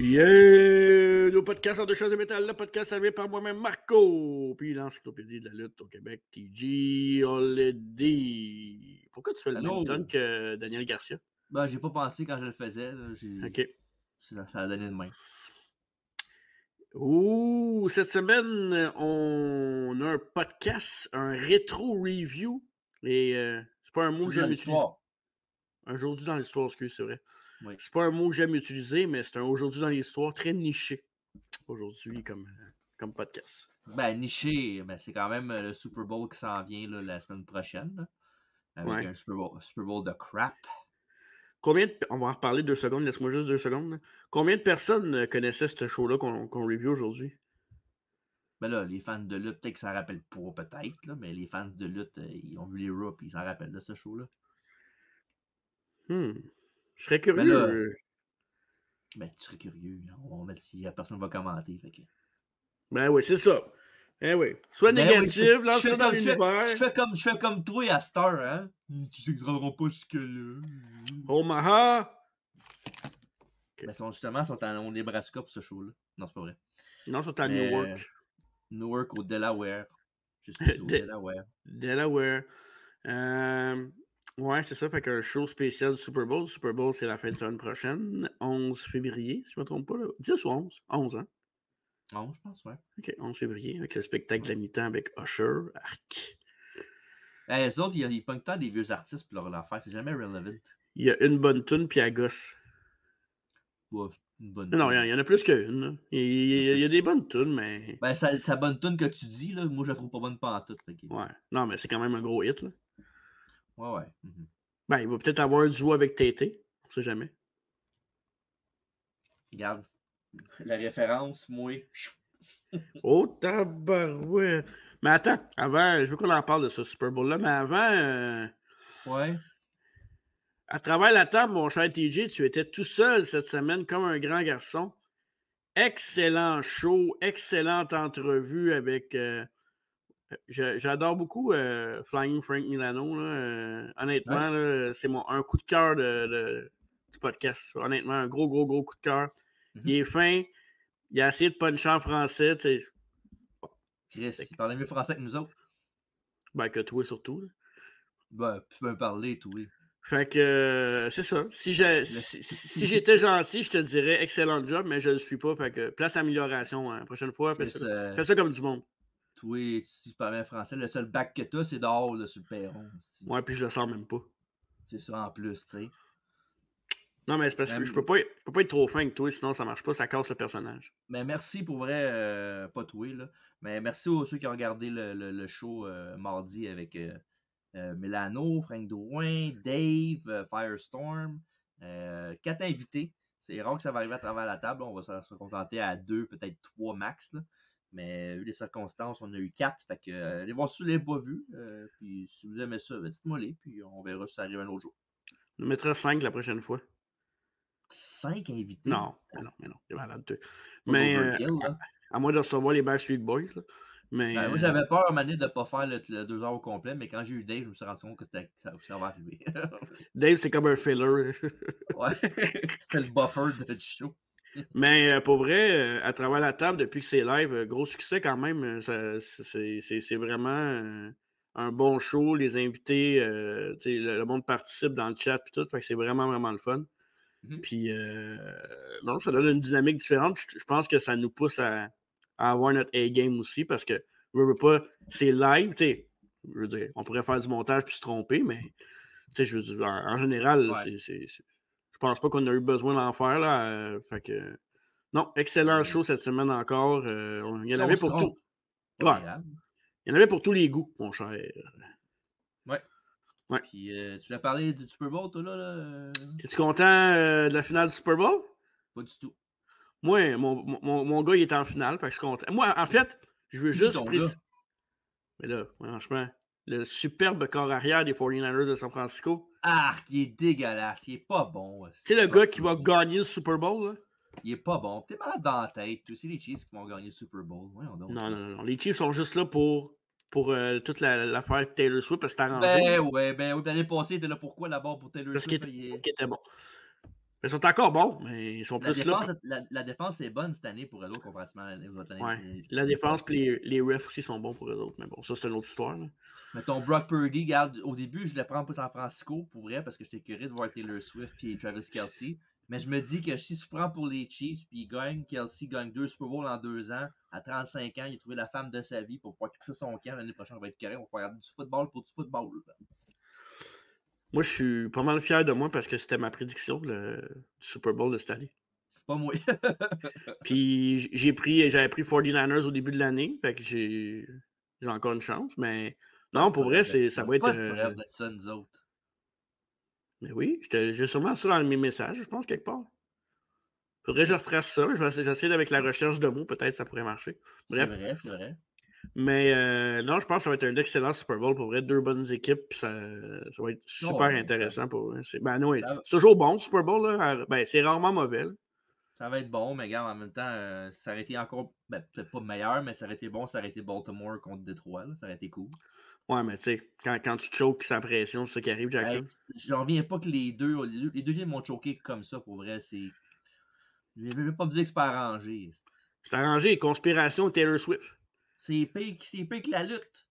Nos podcasts en deux choses de métal, le podcast servi par moi-même, Marco, puis l'encyclopédie de la lutte au Québec, TG Holiday. Pourquoi tu fais le même ton que Daniel Garcia? Ben, j'ai pas pensé quand je le faisais. Là. OK. Ça a donné de même. Ouh, cette semaine, on a un podcast, un rétro review. Et c'est pas un mot que j'aime utiliser. Aujourd'hui dans l'histoire, excuse, c'est vrai. Oui. C'est pas un mot que j'aime utiliser, mais c'est un aujourd'hui dans l'histoire très niché. Aujourd'hui, comme podcast. Ben, niché, ben, c'est quand même le Super Bowl qui s'en vient là, la semaine prochaine. Là, avec un Super Bowl de crap. On va en reparler 2 secondes, laisse-moi juste 2 secondes. Là. Combien de personnes connaissaient ce show-là qu'on review aujourd'hui? Ben là, les fans de lutte, peut-être qu'ils s'en rappellent pas, peut-être, là, mais les fans de lutte, ils ont vu les Raw et ils s'en rappellent de ce show-là. Je serais curieux. Ben, tu serais curieux. On va mettre si personne va commenter. Fait que... Ben oui, c'est ça. Ben oui. Soit négatif, lance ça dans l'univers. Je fais comme toi à Star, hein? Tu sais qu'ils ne rendront pas jusque-là. Omaha! Okay. Ben, justement, ils sont au Nebraska pour ce show-là. Non, c'est pas vrai. Non, ils sont à Newark. Newark au Delaware. Je suis au Delaware. Delaware. Ouais, c'est ça. Fait qu'un show spécial du Super Bowl. Le Super Bowl, c'est la fin de semaine prochaine. 11 février, si je ne me trompe pas. Là. 10 ou 11? 11, hein? 11, je pense, ouais. OK, 11 février, avec le spectacle de la mi-temps avec Usher. Arc. Les autres, ils pognent tant des vieux artistes pour leur faire. C'est jamais relevant. Il y a une bonne tune, puis elle gosse. Ouais, une bonne non, il y en a plus qu'une. Il y a des bonnes tunes, mais... Ben, sa bonne tune que tu dis, là, moi, je la trouve pas bonne pantoute. Ouais. Non, mais c'est quand même un gros hit, là. Ouais. Ben, il va peut-être avoir un duo avec Tété. On sait jamais. Regarde. La référence, moi. Oh, tabarouette. Mais attends, avant, je veux qu'on en parle de ce Super Bowl-là, mais avant... Ouais. À travers la table, mon cher TJ, tu étais tout seul cette semaine comme un grand garçon. Excellent show, excellente entrevue avec... j'adore beaucoup Flying Frank Milano. Là, honnêtement, là, c'est un coup de cœur du podcast. Honnêtement, un gros coup de cœur. Il est fin. Il a essayé de puncher en français. T'sais. Chris, il parlait mieux français que nous autres. Ben, que toi surtout. Là. Ben, tu peux me parler, toi. Fait que c'est ça. Si j'étais gentil, je te dirais excellent job, mais je le suis pas. Fait que place amélioration. La prochaine fois, fais ça comme du monde. Toi, si tu parlais français, le seul bac que t'as, c'est dehors, là, sur le perron. Ouais, puis je le sens même pas. C'est ça en plus, tu sais. Non, mais c'est parce que je peux pas être trop fin avec toi, sinon ça marche pas, ça casse le personnage. Mais merci pour vrai, pas toi, là. Mais merci aux ceux qui ont regardé le show mardi avec Milano, Frank Drouin, Dave, Firestorm, 4 invités. C'est rare que ça va arriver à travers la table. On va se contenter à 2, peut-être 3 max. Là. Mais vu les circonstances, on a eu 4. Fait que allez voir si vous ne l'avez pas vu. Puis si vous aimez ça, ben, dites-moi les. Puis on verra si ça arrive un autre jour. On mettra 5 la prochaine fois. 5 invités? Non. C'est malade. Mais à moins de recevoir les Backstreet Boys. Là. Mais, moi, j'avais peur à un moment donné de ne pas faire le 2 heures au complet, mais quand j'ai eu Dave, je me suis rendu compte que ça va arriver. Dave, c'est comme un filler. Ouais, c'est le buffer du show. Mais pour vrai, à travers la table, depuis que c'est live, gros succès quand même. C'est vraiment un bon show. Les invités, le monde participe dans le chat et tout. Fait que c'est vraiment le fun. Puis, non, ça donne une dynamique différente. Je pense que ça nous pousse à avoir notre A-game aussi parce que, je veux pas, c'est live, tu sais. Je veux dire, on pourrait faire du montage puis se tromper, mais, tu sais, je veux dire, en général, je pense pas qu'on a eu besoin d'en faire, là. Fait que, non, excellent show cette semaine encore. Il y en avait pour tout. Ouais. Il y en avait pour tous les goûts, mon cher. Ouais. Puis, tu l'as parlé du Super Bowl, toi, là? Es-tu content de la finale du Super Bowl? Pas du tout. Moi, mon gars, il est en finale, fait que je suis content. Moi, en fait, je veux juste préciser. Mais là, franchement, le superbe corps arrière des 49ers de San Francisco. Ah, il est dégueulasse. Il est pas bon. C'est le gars qui va gagner le Super Bowl, là? Il est pas bon. T'es malade dans la tête. C'est les Chiefs qui vont gagner le Super Bowl. Non. Les Chiefs sont juste là pour toute l'affaire Taylor Swift parce que c'est arrangé. Ben oui. L'année passée, il était là pourquoi là-bas pour Taylor Swift? Parce qu'il était bon. Ils sont encore bons, mais ils sont La plus là. défense, la défense est bonne cette année pour eux autres comparativement aux autres années. Ouais. La l'année défense passée. et les refs aussi sont bons pour eux autres. Mais bon, ça, c'est une autre histoire. Là. Mettons Brock Purdy, regarde, au début, je le prends pour San Francisco, pour vrai, parce que j'étais curieux de voir Taylor Swift et Travis Kelce. Mais je me dis que si tu prends pour les Chiefs, puis Kelce gagne 2 Super Bowls en 2 ans, à 35 ans, il a trouvé la femme de sa vie pour pouvoir quitter son camp. L'année prochaine, on va être correct, on va pouvoir regarder du football pour du football. Moi, je suis pas mal fier de moi parce que c'était ma prédiction du Super Bowl de cette année. C'est pas moi. Puis j'avais pris 49ers au début de l'année, fait que j'ai encore une chance, mais non, pour vrai, ça va être. Pas de preuve de ça, nous autres. Mais oui, j'ai sûrement ça dans mes messages, je pense, quelque part. Faudrait que je retrace ça. J'essaie avec la recherche de mots, peut-être ça pourrait marcher. C'est Bref. vrai, c'est vrai. Mais non, je pense que ça va être un excellent Super Bowl pour vrai. 2 bonnes équipes, puis ça va être super intéressant pour eux. C'est toujours bon, Super Bowl. Là. Ben, c'est rarement mauvais. Là. Ça va être bon, mais regarde, en même temps, ça aurait été encore, peut-être pas meilleur, mais ça aurait été bon, ça aurait été Baltimore contre Detroit, là, ça aurait été cool. Ouais, mais tu sais, quand tu choques sa pression, c'est ça qui arrive, Jackson. J'en reviens pas que les deux teams m'ont choqué comme ça, pour vrai, c'est... Je vais pas me dire que c'est pas arrangé. C'est arrangé, conspiration Taylor Swift. C'est pire que la lutte.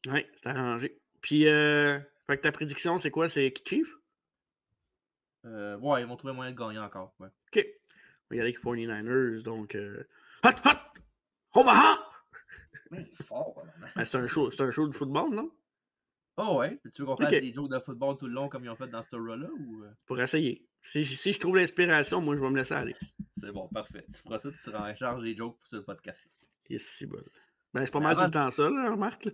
Ouais, c'est arrangé. Puis, fait que ta prédiction, c'est quoi? C'est Chief? Ouais, ils vont trouver moyen de gagner encore, ouais. OK. On va y aller avec 49ers, donc... Hot! Omaha! Mais il est fort, Ben, c'est un show de football, non? Oh ouais? Tu veux qu'on fasse des jokes de football tout le long comme ils ont fait dans ce tour-là? Ou... Pour essayer. Si je trouve l'inspiration, moi, je vais me laisser aller. C'est bon, parfait. Tu feras ça, tu seras en charge des jokes pour ce podcast. Yes, c'est bon. Ben, c'est pas mal tout le temps ça, là, remarque. Là.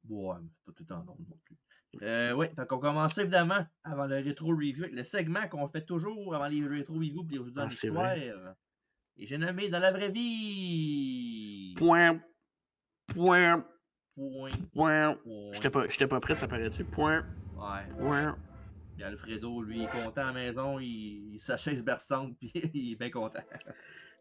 Ouais, mais pas tout le temps non plus. Oui, fait qu'on commence évidemment avant le rétro-review, le segment qu'on fait toujours avant les rétro-reviews puis aujourd'hui dans l'histoire. Et j'ai nommé dans la vraie vie. Point. J'étais pas prêt, ça paraît-tu? Point. Ouais. Et Alfredo, lui, il est content à la maison, il sa chaise berçante, puis il est bien content.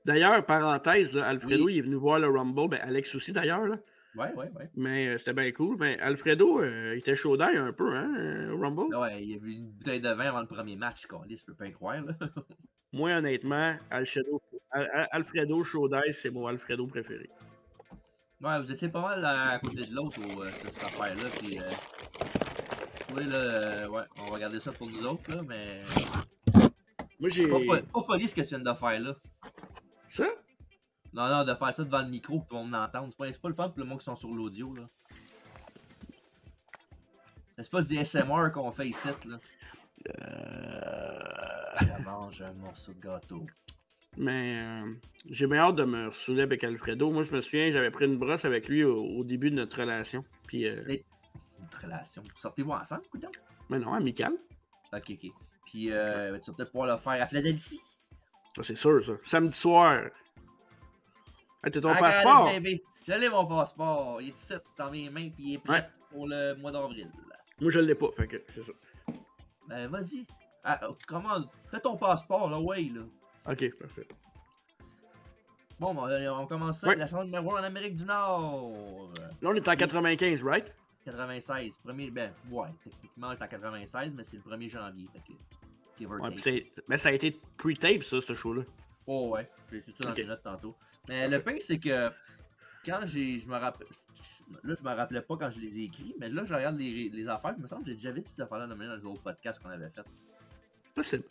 D'ailleurs, parenthèse, là, Alfredo, il est venu voir le Rumble, ben Alex aussi d'ailleurs. Là. Ouais. Mais c'était bien cool. Mais Alfredo, il était chaud d'ail un peu, hein, au Rumble. Ouais, il y avait une bouteille de vin avant le premier match, Carlis, je peux pas y croire, là. Moi, honnêtement, Alfredo chaud d'ail, c'est mon Alfredo préféré. Ouais, vous étiez pas mal à côté de l'autre sur cette affaire-là, puis... Oui, là, ouais, on va regarder ça pour nous autres, là, mais... Moi, j'ai... Pas poli ce que tu viens de faire, là. Ça? Non, de faire ça devant le micro pour qu'on m'entende. C'est pas le fun pour le monde qui sont sur l'audio, là. C'est pas du SMR qu'on fait ici, là. Je mange un morceau de gâteau. Mais j'ai bien hâte de me ressouler avec Alfredo. Moi, je me souviens, j'avais pris une brosse avec lui au début de notre relation. Puis... Notre relation? Sortez-vous ensemble, coudonc? Mais non, amical. Ok. Puis, tu vas peut-être pouvoir le faire à Philadelphie. C'est sûr, ça. Samedi soir. Hey, t'as ton passeport? Je l'ai, mon passeport. Il est ici dans mes mains, puis il est prêt pour le mois d'avril. Moi, je l'ai pas, fait que c'est ça. Ben, vas-y. Comment? Fais ton passeport, là, ouais, là. Ok, parfait. Bon, on commence ça avec la chanson numéro 1 en Amérique du Nord. Là, on est en 95, right? 96. Techniquement, on est en 96, mais c'est le 1er janvier. Mais ça a été pre-tape, ça, ce show-là. Oh, ouais. J'ai tout ça dans tes notes tantôt. Mais le pire, c'est que quand je me rappelais pas quand je les ai écrits, mais là, je regarde les affaires, il me semble que j'ai déjà vu ces affaires-là dans les autres podcasts qu'on avait fait. Possible.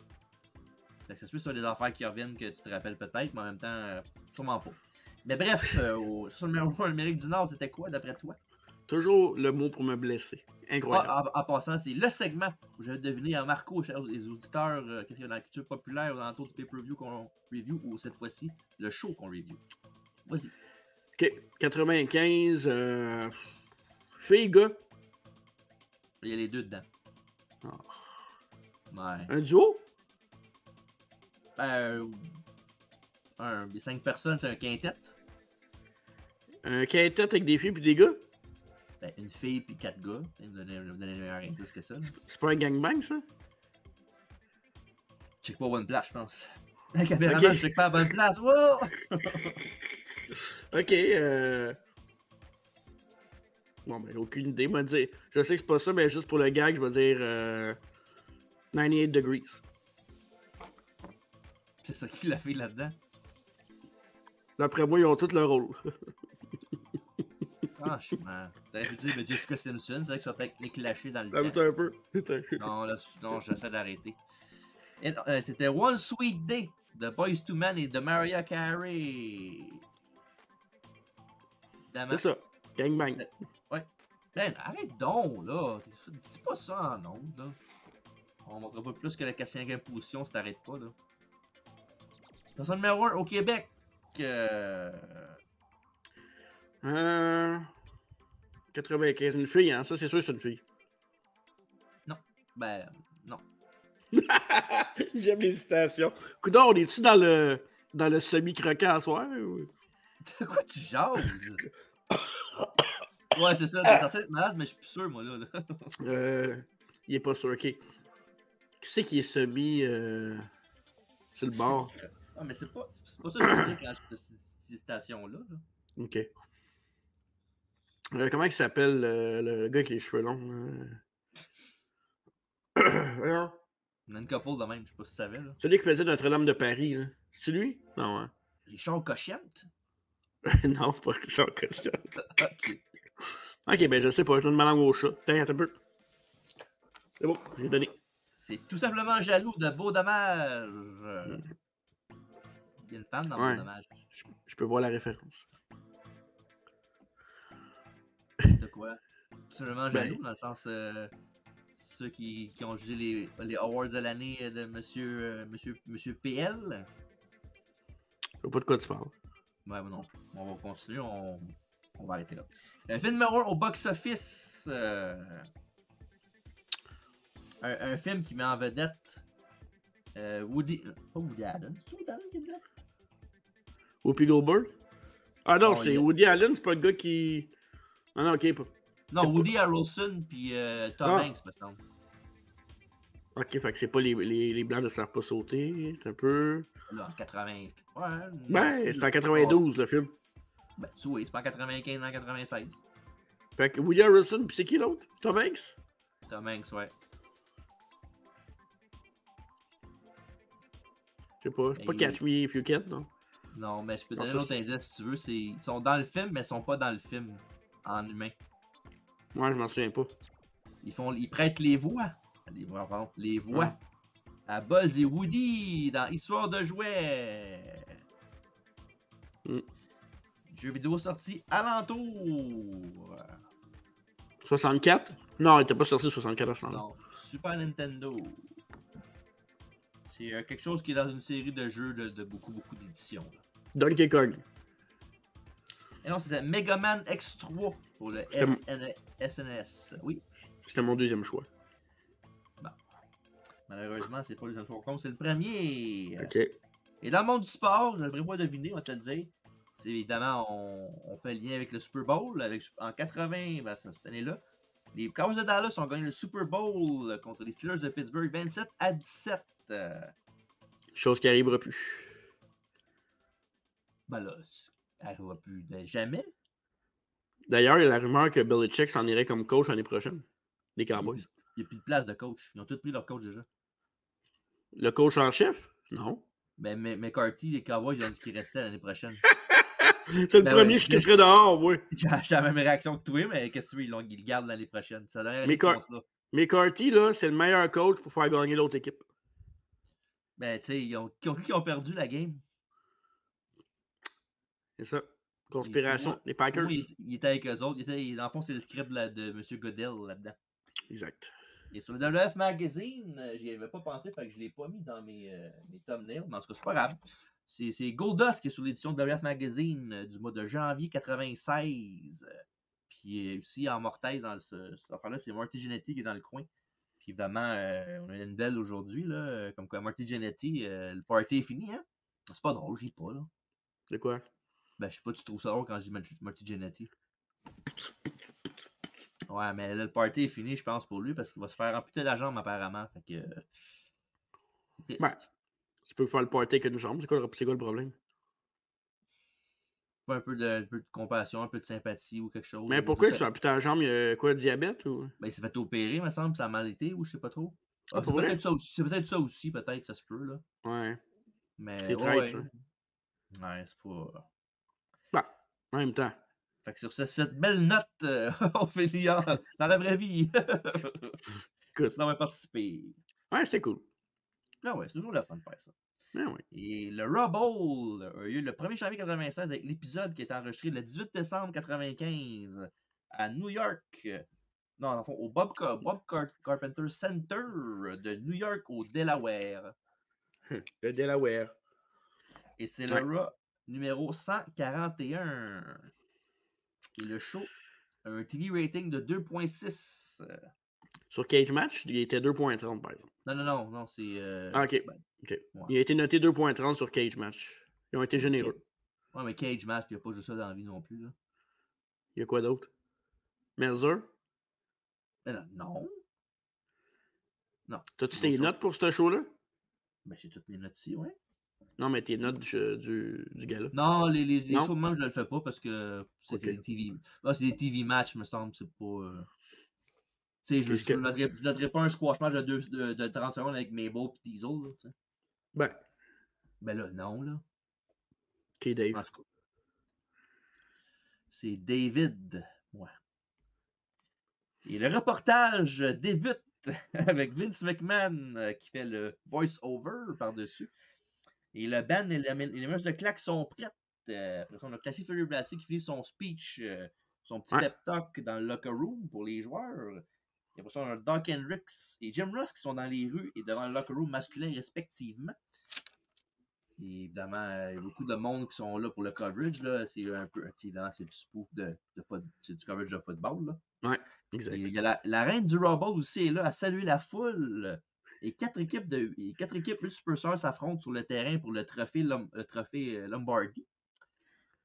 Fait que c'est plus sur des affaires qui reviennent que tu te rappelles peut-être, mais en même temps, sûrement pas. Mais bref, sur le numéro 1 Amérique du Nord, c'était quoi d'après toi? Toujours le mot pour me blesser. Incroyable. En passant, c'est le segment où j'avais deviné à Marco, chers les auditeurs, qu'est-ce qu'il y a dans la culture populaire, dans l'entour du pay-per-view qu'on review, ou cette fois-ci, le show qu'on review. Vas-y. Ok, 95, fille, gars. Il y a les deux dedans. Oh. Ouais. Un duo? Les 5 personnes, c'est un quintet. Un quintet avec des filles puis des gars? Ben, une fille puis 4 gars. Vous donnez un meilleur indice que ça. C'est pas un gangbang, ça? Check pas à bonne place, je pense. La caméraman, check pas à bonne place. Wow! Ok, bon, ben, aucune idée. Moi, dire... Je sais que c'est pas ça, mais juste pour le gag, je vais dire 98 degrees. C'est ça qui l'a fait là-dedans. D'après moi, ils ont tous leur rôle. Franchement. T'aurais pu dire Jessica Simpson, c'est vrai que ça t'a éclashé dans le Ça temps. un peu. Non, là, non, j'essaie d'arrêter. C'était One Sweet Day de Boyz II Men et de Mariah Carey. C'est ça. Gangbang. Ouais. Ben, arrête donc, là. Dis pas ça en ondes, là. On montrera pas plus que la 4-5e position si t'arrêtes pas, là. Dans numéro 1 au Québec. 95, une fille, hein? Ça, c'est sûr, c'est une fille. Non. Ben, non. J'aime l'hésitation. Coudon, on est-tu dans le semi-croquant à soir? Ou... De quoi tu jases? Ouais, c'est ça. T'es censé être malade, mais je suis plus sûr, moi, là. Il est pas sûr, ok. Qui c'est qui est semi sur le bord? Ah, mais c'est pas ça que je veux dire quand je fais ces stations-là. Là. Ok. Comment il s'appelle le gars avec les cheveux longs? On a une couple de même, je sais pas si tu savais. Là. Celui qui faisait Notre-Dame de Paris, là. C'est lui? Non, hein? Richard Cochette? Non, pas Richard Cochette. Ok. Ok, ben je sais pas, je donne ma langue au chat. Tiens, attends un peu. C'est bon, j'ai donné. C'est tout simplement jaloux de Beau Dommage. Il y a une femme dans Beau Dommage. Je peux voir la référence. De quoi? Tout simplement jaloux, dans le sens... ceux qui ont jugé les awards de l'année de Monsieur PL. Je sais pas de quoi tu parles. Ouais, non. On va continuer, on va arrêter là. Film numéro 1 au box-office. Un film qui met en vedette Woody... Pas Woody Allen. C'est Woody Allen qui est dedans? Whoopi Goldberg? Ah non, Oh, c'est Woody Allen, c'est pas le gars qui... Ah non, ok, pas... Non, Woody Harrelson puis Tom Hanks, me semble. Ok, fait que c'est pas les Blancs ne savent pas sauter, c'est un peu... Là, en 80... Ouais, ben, c'est en 92, le film. Ben, tu vois, c'est pas en 95, en 96. Fait que Woody Harrelson, pis c'est qui l'autre? Tom Hanks? Tom Hanks, ouais. Je sais pas, c'est pas Catch Me If You Can, non? Non, mais je peux donner un autre indice si tu veux. Ils sont dans le film, mais ils sont pas dans le film en humain. Ouais, je m'en souviens pas. Ils prêtent les voix. Les voix. À Buzz et Woody dans Histoire de jouets. Jeu vidéo sorti alentour. 64? Non, il était pas sorti 64 à ce temps-là. Non, Super Nintendo. C'est quelque chose qui est dans une série de jeux de beaucoup d'éditions. Donkey Kong. Et non, c'était Mega Man X3 pour le SNES. Oui. C'était mon deuxième choix. Bon. Malheureusement, c'est pas le deuxième choix qu'on compte, c'est le premier. Ok. Et dans le monde du sport, je ne devrais pas deviner, on va te le dire. C'est évidemment, on fait le lien avec le Super Bowl. En 80, ben, cette année-là, les Cowboys de Dallas ont gagné le Super Bowl contre les Steelers de Pittsburgh 27-17. Chose qui arrivera plus. Ben là, elle n'arrivera plus jamais. D'ailleurs, il y a la rumeur que Belichick s'en irait comme coach l'année prochaine. Les Cowboys. Il n'y a plus de place de coach. Ils ont tous pris leur coach déjà. Le coach en chef? Non. Ben, McCarthy, les Cowboys, ils ont dit qu'il restait l'année prochaine. C'est le premier qui serait dehors, oui. J'ai la même réaction que toi, mais qu'est-ce que tu veux, ils le gardent l'année prochaine. C'est la dernière année de contrat. McCarthy, là, c'est le meilleur coach pour faire gagner l'autre équipe. Ben, tu sais, qui ont perdu la game. C'est ça. Conspiration. Les Packers. Il était avec eux autres. Dans le fond, c'est le script de M. Goodell là-dedans. Exact. Et sur le WF Magazine, j'y avais pas pensé, fait que je l'ai pas mis dans mes thumbnails, mais en tout cas, c'est pas grave. C'est Goldust qui est sur l'édition de WF Magazine du mois de janvier 96. Puis aussi en mortaise, dans cette affaire-là, c'est Marty Jannetty qui est dans le coin. Puis évidemment, on a une nouvelle aujourd'hui, là, comme quoi Marty Jannetty, le party est fini, hein? C'est pas drôle, ris pas, là. C'est quoi? Ben, je sais pas, tu trouves ça drôle quand je dis Marty Jannetty. Ouais, mais là, le party est fini, je pense, pour lui, parce qu'il va se faire amputer la jambe, apparemment. Fait que. C'est ben, tu peux faire le party avec une jambe, c'est quoi le problème? Un peu de compassion, un peu de sympathie ou quelque chose. Mais pourquoi il se fait amputer la jambe? Il y a quoi, diabète ou? Ben, il s'est fait opérer, me semble, ça a mal été, ou je sais pas trop. Ah, c'est peut-être ça aussi, peut-être, ça se peut, là. Ouais. Mais C'est traite, ouais. ça. Ouais, c'est pas. Bah, en même temps. Fait que sur cette belle note, Ophélia, dans la vraie vie, Écoute. c'est d'avoir participé. Ouais, c'est cool. Ah ouais, c'est toujours le fun de faire ça. Ben oui. Et le Raw Bowl a eu le 1er janvier 96 avec l'épisode qui est enregistré le 18 décembre 95 à New York. Non, en fond, au Carpenter Center de New York au Delaware. Le Delaware. Et c'est le Ouais. Raw numéro 141. Et le show a un TV rating de 2.6. Sur Cage Match, il était 2.30 par exemple. Non, c'est. Ah, ok. Ben, Ok. ouais. Il a été noté 2.30 sur Cage Match. Ils ont été généreux. Ouais, mais Cage Match, il n'y a pas juste ça dans la vie non plus. Là. Il y a quoi d'autre? Melzer? Mais non. Non. T'as-tu D'autres tes choses. notes pour ce show-là? Ben, j'ai toutes mes notes ici, ouais. Non, mais tes notes du gars-là. Non, les Non? shows de même, je le fais pas parce que c'est Ok. des TV. Ah, c'est des TV matchs, me semble. C'est pas. Tu sais, je noterais pas un squash match de 30 secondes avec Mabel et Diesel. Là, tu sais. Ben, Ben là, non, là. ok, Dave. En tout cas. C'est David. Ouais. Et le reportage débute avec Vince McMahon qui fait le voice-over par-dessus. Et le band et les matchs de claques sont prêtes. Après ça, on a Classy Fury Blassie qui finit son speech, son petit pep talk dans le locker room pour les joueurs. Et après ça, on a Doc Hendricks et Jim Ross qui sont dans les rues et devant le locker room masculin respectivement. Et évidemment, il y a beaucoup de monde qui sont là pour le coverage. Là. C'est un peu, évidemment, c'est du spoof c'est du coverage de football. Là. Ouais, exact. Et il y a la reine du Raw Bowl aussi est là à saluer la foule. Et quatre équipes Superstars s'affrontent sur le terrain pour le trophée Lombardi.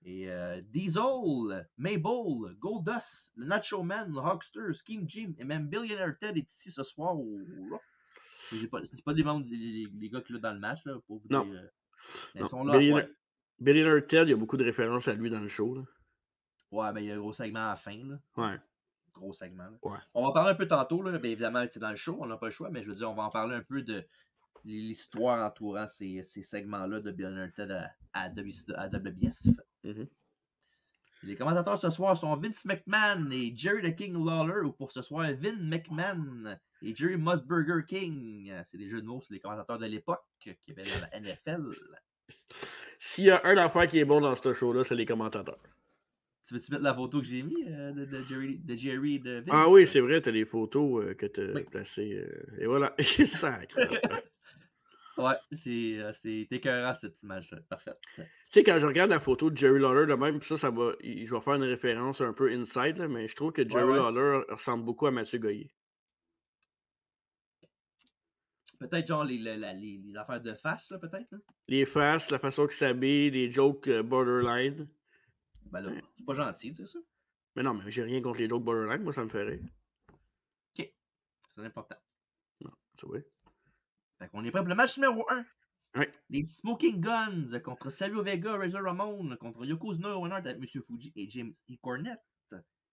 Et Diesel, Mabel, Goldust, le Nacho Man, le Hulkster, Scheme Jim et même Billionaire Ted est ici ce soir au Raw. C'est pas des membres, les gars qui sont dans le match, là, pour vous non. dire. Ils sont là ce soir. Billionaire Ted, il y a beaucoup de références à lui dans le show. Là. Ouais, ben il y a un gros segment à la fin. Là. Ouais. Gros segment. Là. Ouais. On va en parler un peu tantôt. Là. Bien évidemment, c'est dans le show, on n'a pas le choix, mais je veux dire, on va en parler un peu de l'histoire entourant ces segments-là de Billionaire Ted à WBF. Mm-hmm. Les commentateurs ce soir sont Vince McMahon et Jerry the King Lawler, ou pour ce soir, Vin McMahon et Jerry Musburger King. C'est des jeux de mots sur les commentateurs de l'époque qui avaient dans la NFL. S'il y a un affaire qui est bon dans ce show-là, c'est les commentateurs. Tu veux-tu mettre la photo que j'ai mis de Jerry et de Vince? Ah oui, c'est vrai, t'as les photos que t'as placées. Et voilà, sacré. Ouais, c'est écœurant cette image-là. Parfait. Tu sais, quand je regarde la photo de Jerry Lawler, de même, ça va. Je vais faire une référence un peu inside, là, mais je trouve que Jerry Lawler ressemble beaucoup à Mathieu Goyer. Peut-être genre les affaires de face, là, peut-être. Hein? Les faces, la façon qu'il s'habille, les jokes borderline. Ben là, c'est pas gentil, tu sais ça. Mais non, mais j'ai rien contre les jokes borderline, moi ça me fait rire. Ok, c'est important. Non, c'est vrai. Fait qu'on est prêt pour le match numéro 1. Ouais. Les Smoking Guns contre Savio Vega, Razor Ramon, contre Yokozuna Owenhart avec M. Fuji et James E. Cornette.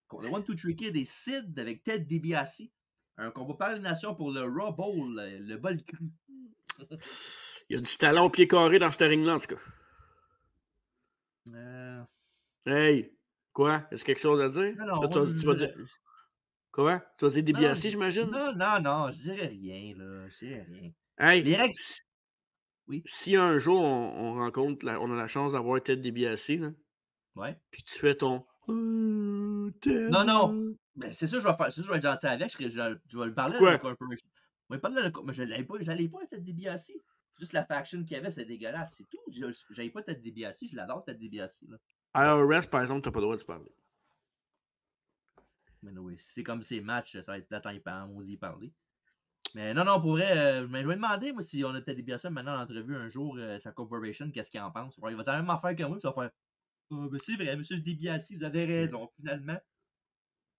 Contre le 1-2-3 Kid et Sid avec Ted DiBiase. Un combat par élimination pour le Raw Bowl, le bol cru. Il y a du talent au pied carré dans ce ring-là, en tout cas. Hey! Quoi? Est-ce quelque chose à dire? Non, là, tu vas dire... Quoi? Tu vas dire DiBiase, j'imagine? Non, je dirais rien, là. Je dirais rien. Hey! Les règles... Oui. Si un jour on rencontre, on a la chance d'avoir Ted DiBiase, là, ouais. Puis tu fais ton... Ted. Non! Ben, c'est ça, je vais faire. C'est ça, je vais être gentil avec. Je vais lui parler de la Corporation. Je vais parler de la mais je l'allais pas à Ted DiBiase. Juste la faction qu'il y avait, c'est dégueulasse, c'est tout. J'avais pas Ted DiBiase, je l'adore Ted DiBiase. À RS, par exemple, t'as pas le droit de se parler. Mais oui, si c'est comme ces matchs, ça va être plate on y parler. Mais non, pour vrai, mais je vais demander, moi, si on a Ted DiBiase maintenant en entrevue un jour, sa Corporation, qu'est-ce qu'il en pense. Il va faire la même affaire que moi, puis il va faire ben c'est vrai, monsieur DiBiase, vous avez raison, finalement.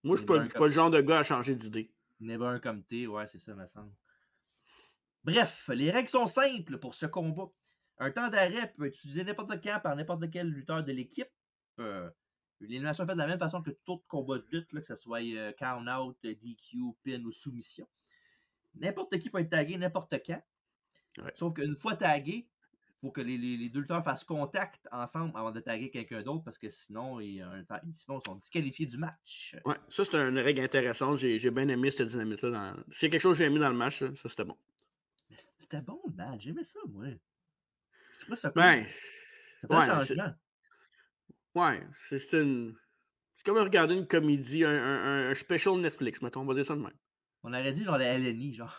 Moi, je suis pas le genre de gars à changer d'idée. Never un comme t'es, ouais, c'est ça, me semble. Bref, les règles sont simples pour ce combat. Un temps d'arrêt peut être utilisé n'importe quand par n'importe quel lutteur de l'équipe. L'élimination est faite de la même façon que tout autre combat de lutte, là, que ce soit count-out, DQ, pin ou soumission. N'importe qui peut être tagué n'importe quand. Ouais. Sauf qu'une fois tagué, faut que les deux lutteurs fassent contact ensemble avant de taguer quelqu'un d'autre parce que sinon, sinon, ils sont disqualifiés du match. Ouais, ça, c'est une règle intéressante. J'ai bien aimé cette dynamique-là. S'il y a quelque chose que j'ai aimé dans le match, là, ça, c'était bon. Mais c'était bon le match, j'aimais ça, moi. Je trouvais ça cool. Ben, Ça fait un ouais, changement. c'est comme regarder une comédie, un special Netflix, mettons, on va dire ça de même. On aurait dit genre la LNI, genre.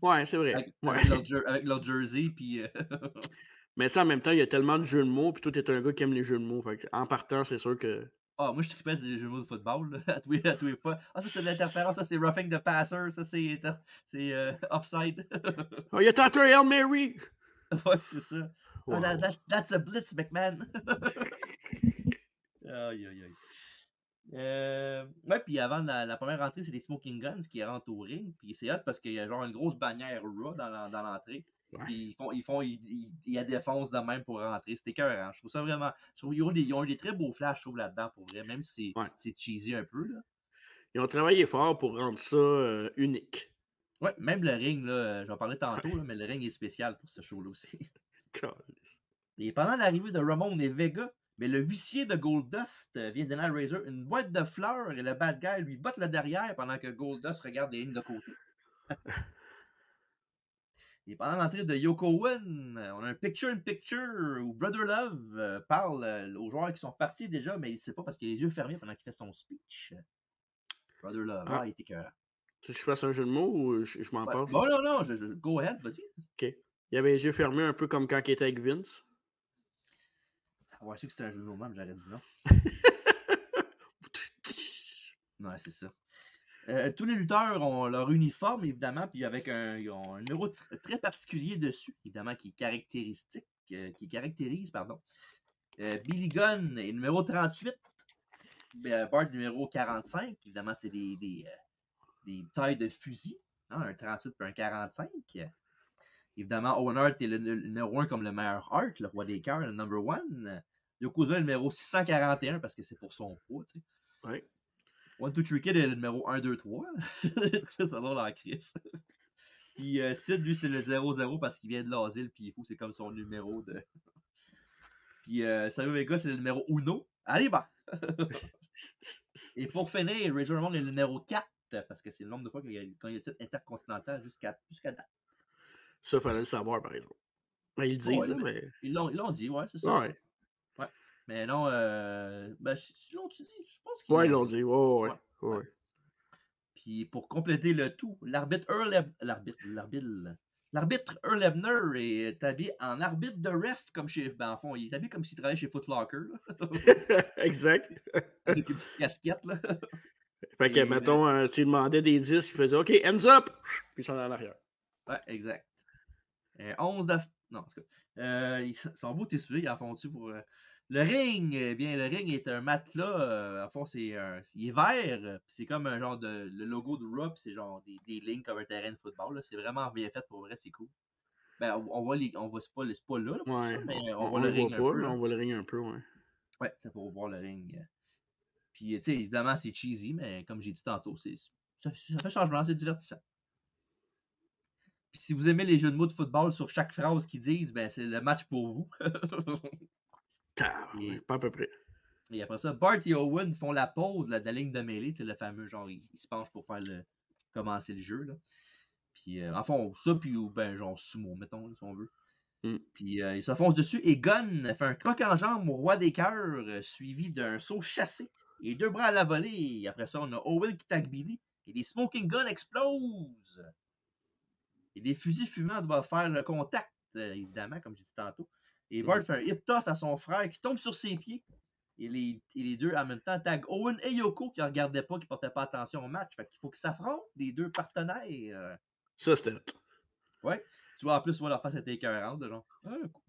Ouais, c'est vrai. Ouais. Avec leur jersey, puis. Mais ça, en même temps, il y a tellement de jeux de mots, puis toi, t'es un gars qui aime les jeux de mots. Fait que, en partant, c'est sûr que. Ah, moi, je tripais sur les jeux de mots de football, là, à tous les fois. Ah, ça, c'est de l'interférence, ça, c'est roughing the passer, ça, c'est offside. Oh, il y a tenté un Hail Mary! Ouais, c'est ça. Wow. Oh, that's a blitz, McMahon. Aïe, aïe, aïe. Ouais, puis avant la première entrée, c'est les Smoking Guns qui rentrent au ring. Puis c'est hot parce qu'il y a genre une grosse bannière Raw dans l'entrée. Ouais. Puis ils la défoncent de même pour rentrer. C'était écœurant. Je trouve ça vraiment. Je trouve ils ont des très beaux flashs, je trouve, là-dedans, pour vrai. Même si c'est cheesy un peu, là. Ils ont travaillé fort pour rendre ça unique. Ouais, même le ring, là, j'en parlais tantôt, là, mais le ring est spécial pour ce show-là aussi. Et pendant l'arrivée de Ramon et Vega, mais le huissier de Goldust vient donner à Razor une boîte de fleurs et le bad guy lui botte le derrière pendant que Goldust regarde les lignes de côté. Et pendant l'entrée de Yoko One, on a un picture-in-picture où Brother Love parle aux joueurs qui sont partis déjà, mais il ne sait pas parce qu'il a les yeux fermés pendant qu'il fait son speech. Brother Love, il était écœurant. Tu veux que je fasse un jeu de mots ou je m'en passe? Bon, non, go ahead, vas-y. OK. Il avait les yeux fermés un peu comme quand il était avec Vince. Ouais, je sais que c'était un jeu de mots, mais j'aurais dit non. Ouais, c'est ça. Tous les lutteurs ont leur uniforme, évidemment, puis ils ont un numéro très particulier dessus, évidemment, qui caractérise, Billy Gunn est numéro 38, Bart numéro 45, évidemment, c'est des tailles de fusil, hein, un 38 et un 45. Évidemment, Owen Hart est le numéro 1 comme le meilleur Hart, le roi des cœurs, le number 1. Yokozuna est le numéro 641 parce que c'est pour son poids, tu sais. Ouais. One, Two, Three Kid est le numéro 1, 2, 3. C'est ça, là, la crise. Puis Sid, lui, c'est le 0-0 parce qu'il vient de l'asile, puis il faut, c'est comme son numéro de. Puis Savio Vega, c'est le numéro 1. Allez, bah! Et pour finir, Razor Ramon est le numéro 4 parce que c'est le nombre de fois quand il y a le titre intercontinental jusqu'à date. Ça, il fallait le savoir, par exemple. Ben, ils le disent, mais. Ils l'ont dit, ouais, c'est ça. Ouais. Mais non, tu dis, je pense qu'ils ils l'ont dit. Ouais. Puis pour compléter le tout, l'arbitre Earl Hebner est habillé en arbitre de ref, comme chez. Ben, en fond, il est habillé comme s'il travaillait chez Foot Locker. Exact. Avec une petite casquette, là. Fait que, mettons, tu demandais des disques, il faisait OK, hands up! Puis il s'en allait en arrière. Ouais, exact. 11 de. Non, en tout cas. Ils sont beaux tes sujets, ils en font-tu pour. Le ring, le ring est un matelas. En fond, il est vert. C'est comme un genre de. Le logo de Raw, c'est genre des lignes comme un terrain de football. C'est vraiment bien fait pour vrai, c'est cool. Ben, on voit c'est pas là pour ça, mais on voit le ring un peu. On voit le ring un peu, ouais. Ouais, c'est pour voir le ring. Puis, tu sais, évidemment, c'est cheesy, mais comme j'ai dit tantôt, ça fait changement, c'est divertissant. Puis si vous aimez les jeux de mots de football sur chaque phrase qu'ils disent, ben c'est le match pour vous. Pas à peu près. Et après ça, Bart et Owen font la pause de la ligne de mêlée, le fameux genre, ils se penchent pour faire commencer le jeu. Là. Puis, en fond, ça, puis ben, genre sumo, mettons, si on veut. Puis, ils se foncent dessus et Gunn fait un croc en jambe au roi des cœurs, suivi d'un saut chassé et 2 bras à la volée. Et après ça, on a Owen qui tag Billy et les smoking guns explosent. Et les fusils fumants doivent faire le contact, évidemment, comme j'ai dit tantôt. Et Bart fait un hip toss à son frère qui tombe sur ses pieds. Et les deux, en même temps, tag Owen et Yoko qui ne regardaient pas, qui ne portaient pas attention au match. Fait qu'il faut qu'ils s'affrontent, les deux partenaires. Ça, c'était. Ouais. Tu vois, en plus, leur face était écœurante, de genre.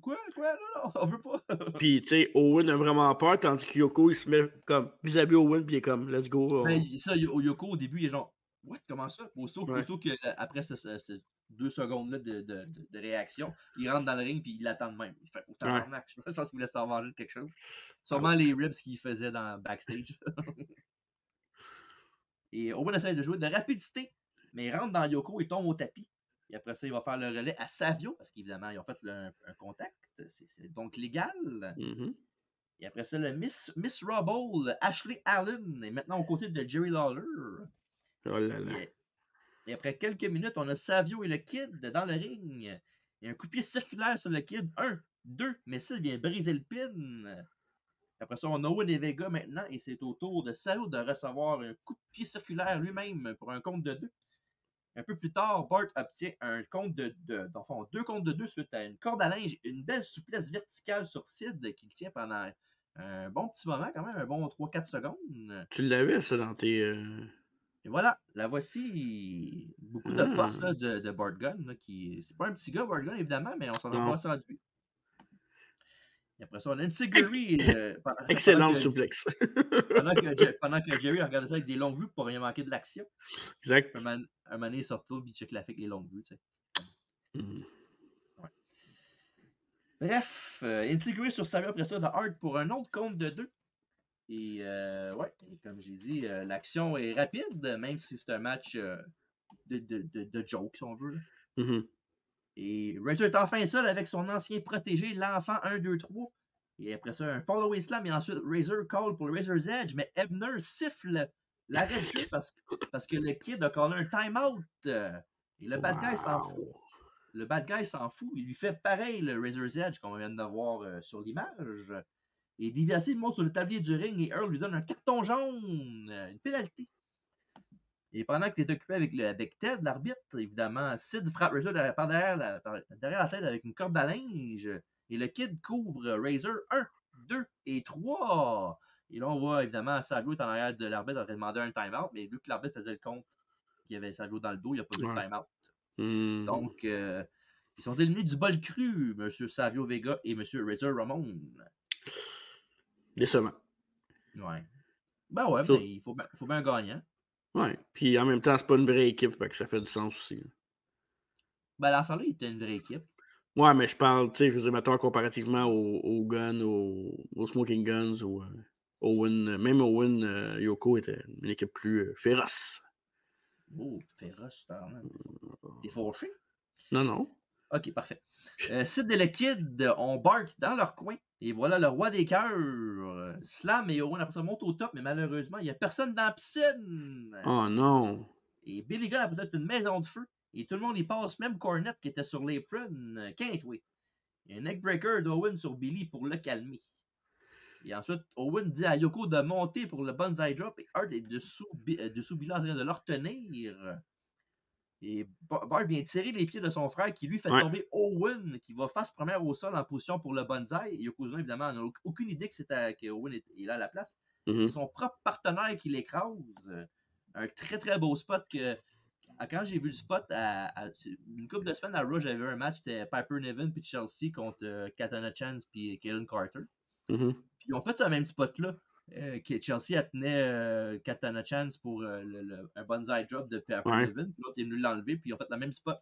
Quoi, non, on veut pas. Puis, tu sais, Owen a vraiment peur, tandis que Yoko, il se met comme vis-à-vis Owen, puis il est comme, let's go. Ben, ça, Yoko, au début, il est genre, what, comment ça? Aussitôt qu'après 2 secondes-là de réaction, il rentre dans le ring, puis il l'attend de même. Il fait, tabarnak, je pense qu'il voulait s'en venger de quelque chose. Sûrement les ribs qu'il faisait dans backstage. Et Owen essaie de jouer de rapidité, mais il rentre dans Yoko et tombe au tapis. Et après ça, il va faire le relais à Savio, parce qu'évidemment, ils ont fait un contact. C'est donc légal. Mhm. Et après ça, le Miss Rubble, Ashley Allen, est maintenant aux côtés de Jerry Lawler. Oh là là. Et après quelques minutes, on a Savio et le Kid dans le ring. Il y a un coup de pied circulaire sur le Kid. 1, 2, mais ça, il vient briser le pin. Après ça, on a Owen et Vega maintenant, et c'est au tour de Savio de recevoir un coup de pied circulaire lui-même pour un compte de 2. Un peu plus tard, Bart obtient un compte dans le fond, 2 comptes de 2 suite à une corde à linge, une belle souplesse verticale sur Sid qu'il tient pendant un bon petit moment, quand même, un bon 3-4 secondes. Tu l'avais, ça, dans tes. Et voilà, la voici. Beaucoup de force là, de Bart Gunn. Là, c'est pas un petit gars, Bart Gunn, évidemment, mais on s'en a Non. pas ça de lui. Et après ça, on a Enzuigiri. Excellent souplex. Pendant que Jerry regardait ça avec des longues vues pour rien manquer de l'action. Exact. Un moment donné, il sort tout, puis il check la avec les longues vues. Tu sais. Ouais. Bref, Enzuigiri sur Savio après ça de Hart pour un autre compte de 2. Et ouais, comme j'ai dit, l'action est rapide, même si c'est un match de joke, si on veut. Mm-hmm. Et Razor est enfin seul avec son ancien protégé, l'enfant 1, 2, 3. Et après ça, un follow-away slam. Et ensuite, Razor call pour Razor's Edge. Mais Ebner siffle l'arrêt de jeu parce que le kid a callé un time-out. Et le bad guy s'en fout. Le bad guy s'en fout. Il lui fait pareil, le Razor's Edge, qu'on vient de voir sur l'image. Et DiBiase monte sur le tablier du ring et Earl lui donne un carton jaune, une pénalité. Et pendant qu'il est occupé avec Ted, l'arbitre, évidemment, Sid frappe Razor derrière la tête avec une corde à linge. Et le Kid couvre Razor 1, 2 et 3. Et là, on voit évidemment Savio est en arrière de l'arbitre, aurait demandé un time-out, mais vu que l'arbitre faisait le compte qu'il y avait Savio dans le dos, il n'y a pas eu de time-out. Donc, ils sont éliminés du bol cru, M. Savio Vega et M. Razor Ramon. Décevant. Ouais. Ben ouais, mais il faut bien un gagnant. Ouais. Puis en même temps, c'est pas une vraie équipe, fait que ça fait du sens aussi. Ben, l'ensemble, il était une vraie équipe. Ouais, mais je parle, tu sais, je veux dire, mettons, comparativement aux Guns, aux Smoking Guns, ou Owen, même Owen, Yoko était une équipe plus féroce. Oh, féroce, t'es fauché? Non, non. Ok, parfait. Sid et le Kid ont Bart dans leur coin. Et voilà le roi des cœurs. Slam et Owen après ça montent au top, mais malheureusement, il n'y a personne dans la piscine. Oh non. Et Billy Gunn après ça, c'est une maison de feu. Et tout le monde y passe, même Cornette qui était sur l'apron. Can't wait. Il y a un neckbreaker d'Owen sur Billy pour le calmer. Et ensuite, Owen dit à Yoko de monter pour le Banzai Drop et Hart est dessous Billy en train de le retenir. Et Bart vient tirer les pieds de son frère qui lui fait tomber Owen qui va face première au sol en position pour le Banzai. Et Yokozuna, évidemment, n'a aucune idée que Owen est là à la place. C'est son propre partenaire qui l'écrase. Un très très beau spot que quand j'ai vu le spot, une couple de semaines à Raw, j'avais vu un match, c'était Piper Niven puis Chelsea contre Katana Chance puis Kalen Carter. Puis ils ont fait ce même spot-là. Que Chelsea tenait Katana Chance pour un Banzai Drop de Piper Niven. Puis l'autre est venu l'enlever, puis ils ont fait le même spot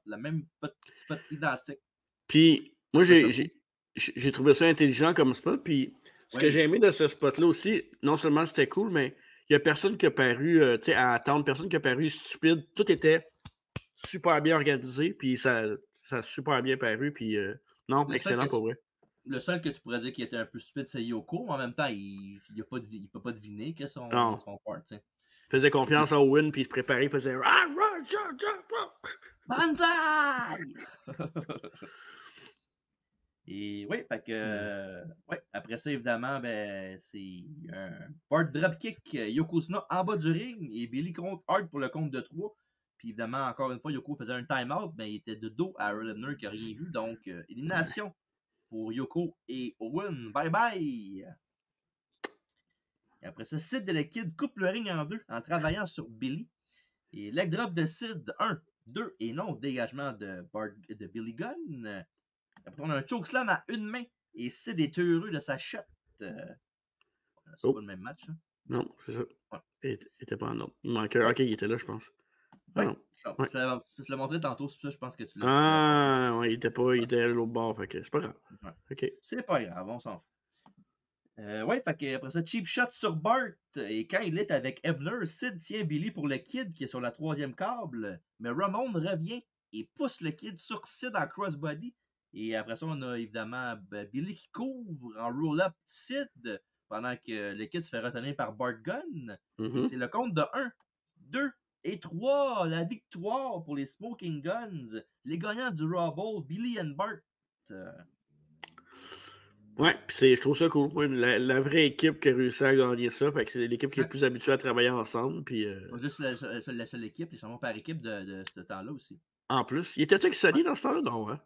identique. Puis moi, j'ai trouvé ça intelligent comme spot. Puis ce que j'ai aimé de ce spot-là aussi, non seulement c'était cool, mais il n'y a personne qui a paru, tu sais, à attendre, personne qui a paru stupide. Tout était super bien organisé, puis ça a super bien paru. Puis non, excellent pour vrai. Le seul que tu pourrais dire qui était un peu stupide, c'est Yoko, mais en même temps, il ne peut pas deviner que son part. Il faisait confiance à Owen, puis il se préparait, il faisait Banzai! Et oui, fait que après ça, évidemment, ben, c'est un Bart dropkick Yokozuna en bas du ring et Billy contre Hart pour le compte de 3. Puis évidemment, encore une fois, Yoko faisait un time-out, mais il était de dos à Earl Hebner qui n'a rien vu. Donc, élimination pour Yoko et Owen. Bye bye! Et après ça, Sid et le Kid coupent le ring en deux en travaillant sur Billy. Et leg drop de Sid, 1, 2 et non, dégagement de Billy Gunn. Après, on a un chokeslam à une main et Sid est heureux de sa shot. C'est pas le même match. Hein? Non, c'est ça. Ouais. Il était pas en ordre. Il manquait. Ok, il était là, je pense. Ah non. Je te l'ai montré tantôt, c'est pour ça que je pense que tu l'as. Ouais, il était à l'autre bord, fait que c'est pas grave. Ouais. Ok. C'est pas grave, on s'en fout. Fait que après ça, cheap shot sur Bart. Et quand il est avec Ebner, Sid tient Billy pour le Kid qui est sur la 3e câble. Mais Ramon revient il pousse le kid sur Sid en crossbody. Et après ça, on a évidemment Billy qui couvre en roll-up Sid pendant que le kid se fait retenir par Bart Gunn. Et c'est le compte de 1, 2 et 3. La victoire pour les Smoking Guns. Les gagnants du Raw Bowl, Billy and Bart. Ouais, puis je trouve ça cool. Ouais, la vraie équipe qui a réussi à gagner ça. Fait que c'est l'équipe qui est le plus habituée à travailler ensemble. Puis, Pas juste la seule équipe, les champions par équipe de ce temps-là aussi. en plus, il était-tu avec Sony dans ce temps-là? Non, hein?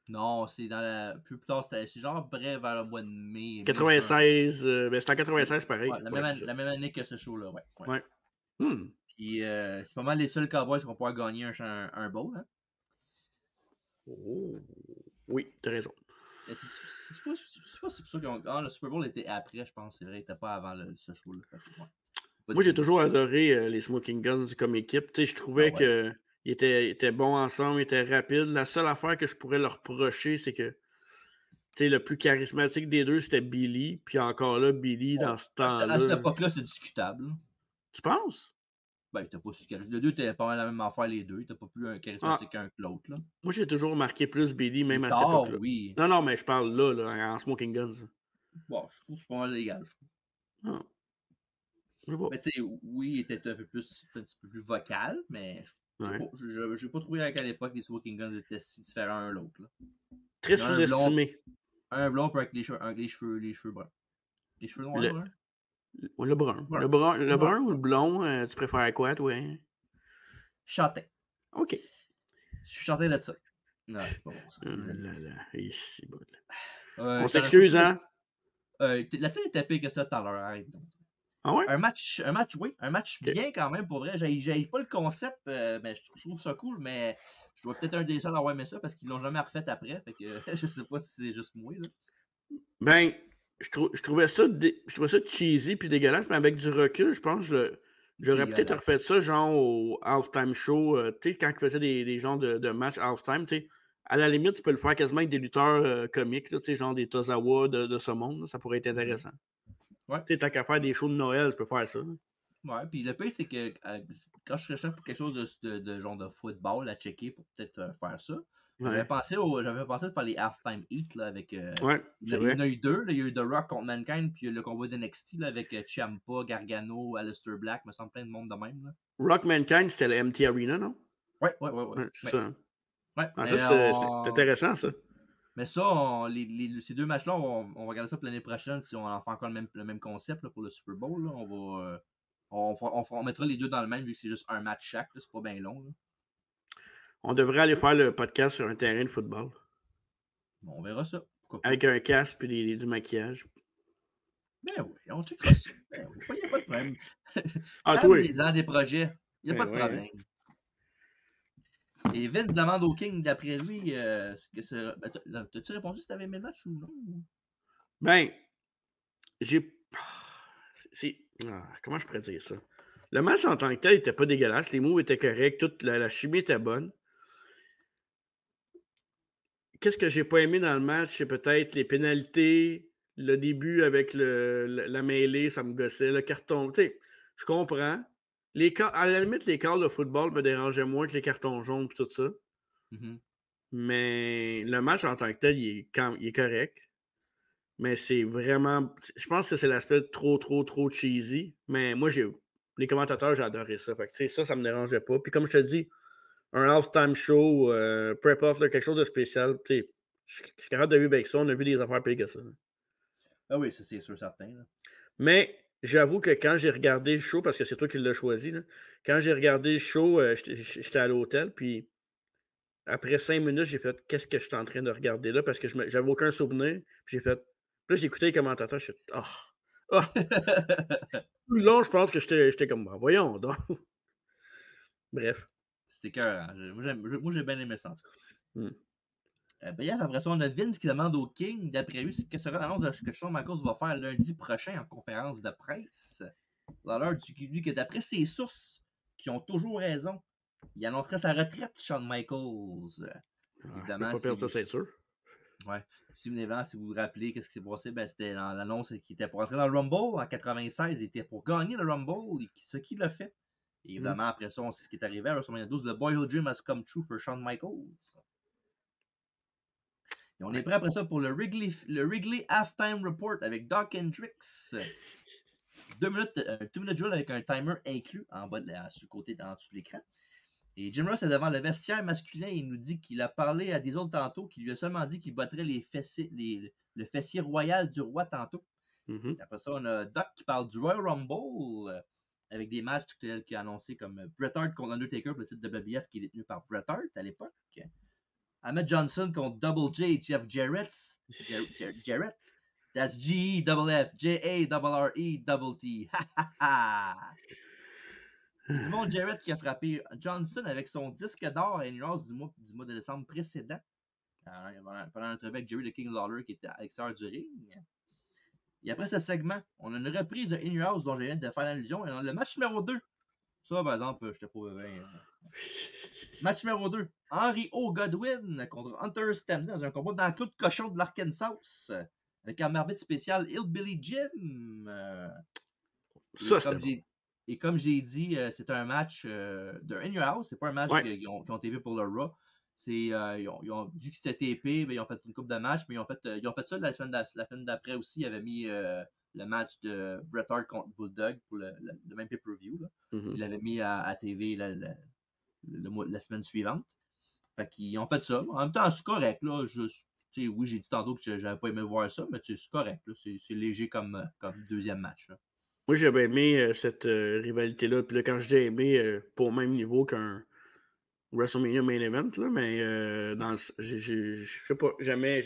Non, c'est dans la. Plus tard, c'est genre bref vers le mois de mai. 96, ben c'était en 96 pareil. Ouais, la même année que ce show-là, ouais. Ouais. Hmm. Puis c'est pas mal les seuls Cowboys qui vont pouvoir gagner un bowl, hein. Oh. Oui, t'as raison. C'est pas si c'est sûr qu'ils ont. Ah, le Super Bowl était après, je pense. C'est vrai, il était pas avant ce show-là. Moi, j'ai toujours adoré les Smoking Guns comme équipe. Tu sais, je trouvais qu'ils étaient bons ensemble, ils étaient rapides. La seule affaire que je pourrais leur reprocher, c'est que le plus charismatique des deux, c'était Billy. Puis encore là, Billy, dans ce temps-là. À cette époque-là, c'est discutable. Tu penses? Ben, il était pas si charismatique. Les deux étaient pas mal la même affaire, les deux. Il était pas plus charismatique qu'un que l'autre, là. Moi, j'ai toujours remarqué plus Billy, même à cette Tard, époque-là. oui. Non, mais je parle là, en Smoking Guns. Bon, je trouve que c'est pas mal légal, je trouve. Ah. Mais tu sais, oui, il était un petit peu plus vocal, mais j'ai pas trouvé qu'à l'époque les Smoking Guns étaient si différents l'un l'autre. Très sous-estimé. Un blond avec les cheveux bruns. Les cheveux noirs, le brun. Le brun ou le blond, tu préfères quoi, toi? Châtain. OK. Je suis châtain de ça. Non, c'est pas bon, ça. C'est bon. On s'excuse, hein? La tienne était pire que ça tout à l'heure, arrête donc. Ah ouais? Un match, oui. Un match bien quand même, pour vrai. J'ai pas le concept, mais je trouve ça cool, mais je dois peut-être un des seuls à avoir aimé ça parce qu'ils l'ont jamais refait après. Fait que je sais pas si c'est juste moi, là. Ben, je trouvais ça cheesy puis dégueulasse, mais avec du recul, je pense que j'aurais peut-être refait ça genre au halftime show, tu sais, quand ils faisaient des genres de matchs halftime, tu sais. À la limite, tu peux le faire quasiment avec des lutteurs comiques, tu sais, genre des Tozawa de ce monde, là, ça pourrait être intéressant. Ouais. Tu sais, tant qu'à faire des shows de Noël, je peux faire ça. Ouais, puis le pire, c'est que quand je cherchais pour quelque chose de genre de football à checker pour peut-être faire ça, j'avais pensé de faire les halftime heat là, avec. Il y en a eu deux. Là, il y a eu The Rock contre Mankind, puis le combat d'NXT avec Ciampa, Gargano, Aleister Black, me semble plein de monde de même. Là. Rock Mankind, c'était le MT Arena, non? Ouais. C'est ça. Ouais. Ça, c'est intéressant, ça. Mais ça, ces deux matchs-là, on va regarder ça pour l'année prochaine si on en fait encore le même concept là, pour le Super Bowl. Là. On mettra les deux dans le même vu que c'est juste un match chaque. C'est pas bien long. Là. On devrait aller faire le podcast sur un terrain de football. Bon, on verra ça. Avec un casque et du maquillage. Ben oui, on checkera ça. Ben oui, il n'y a pas de problème. Toi. Des projets. Il n'y a pas de problème. Et Vince demande au King, d'après lui, t'as-tu répondu si t'avais aimé le match ou non? Ben, comment je pourrais dire ça? Le match en tant que tel n'était pas dégueulasse. Les moves étaient corrects. Toute la chimie était bonne. Qu'est-ce que j'ai pas aimé dans le match? C'est peut-être les pénalités, le début avec la mêlée, ça me gossait, le carton. Tu sais, je comprends. À la limite, les calls de football me dérangeaient moins que les cartons jaunes et tout ça. Mm-hmm. Mais le match en tant que tel, il est correct. Mais c'est vraiment. Je pense que c'est l'aspect trop cheesy. Mais moi, les commentateurs, j'ai adoré ça. Fait que, ça me dérangeait pas. Puis comme je te dis, un halftime show, prep-off, quelque chose de spécial. Je suis capable de vivre avec ça. On a vu des affaires pires que ça. Ah oui, ça c'est sûr, certain. Là. Mais j'avoue que quand j'ai regardé le show, parce que c'est toi qui l'as choisi, là, quand j'ai regardé le show, j'étais à l'hôtel, puis après 5 minutes, j'ai fait « Qu'est-ce que je suis en train de regarder là? » Parce que j'avais aucun souvenir. Puis j'ai fait... Puis là, j'ai écouté les commentateurs, je suis fait « Ah! » Tout le long, je pense que j'étais comme « Voyons donc! » Bref. C'était cœur. Moi, j'ai bien aimé ça, en tout cas. Bref, après ça, on a Vince qui demande au King, d'après lui, que sera l'annonce que Shawn Michaels va faire lundi prochain en conférence de presse. Alors, lui dit que d'après ses sources, qui ont toujours raison, il annoncerait sa retraite, Shawn Michaels. Évidemment, pas perdre sa ceinture. Ouais. Si vous vous rappelez, qu'est-ce qui s'est passé? Ben, c'était l'annonce qui était pour entrer dans le Rumble en 96. Il était pour gagner le Rumble. Ce qu'il a fait. Et évidemment, après ça, on sait ce qui est arrivé à WrestleMania 12. The Boyhood Dream has come true for Shawn Michaels. Et on est prêt après ça pour le Wrigley Halftime Report avec Doc Hendricks. 2 minutes drill avec un timer inclus en bas sur le côté, en dessous de l'écran. Et Jim Ross est devant le vestiaire masculin et il nous dit qu'il a parlé à des autres tantôt, qu'il lui a seulement dit qu'il battrait le fessier royal du roi tantôt. Après ça, on a Doc qui parle du Royal Rumble avec des matchs qu'il a annoncés comme Bret Hart contre Undertaker pour le titre de WBF qui est détenu par Bret Hart à l'époque. Ahmed Johnson contre Double J, Jeff Jarrett. Jarrett. That's G-E-F-F, J-A-R-R-E-T-T. Simon Jarrett qui a frappé Johnson avec son disque d'or à House du mois de décembre précédent. Pendant notre avec Jerry the King Lawler qui était à l'extérieur du ring. Et après ce segment, on a une reprise de In Your House dont je viens de faire l'allusion. Et on a le match numéro 2. Ça, par exemple, je te prouve bien. Match numéro 2. Henry O. Godwin contre Hunter Stanley dans un combat dans le clou de cochon de l'Arkansas. Avec un arbitre spécial Hillbilly Jim. Et comme j'ai dit, c'est un match de In Your House. C'est pas un match qu'ils ont TV pour le Raw. Vu que c'était TP, ils ont fait une coupe de matchs, mais ils ont fait ça la semaine d'après aussi. Ils avaient mis le match de Bret Hart contre Bulldog pour le même pay-per-view. Ils l'avaient mis à TV la semaine suivante. Fait qu'ils ont fait ça. En même temps, c'est correct. Là, oui, j'ai dit tantôt que j'avais pas aimé voir ça, mais c'est correct. Là, c'est léger comme deuxième match. Là. Moi, j'avais aimé cette rivalité-là. Puis là, quand je dis aimé, pas au même niveau qu'un WrestleMania Main Event, là, mais je sais pas, j'aimais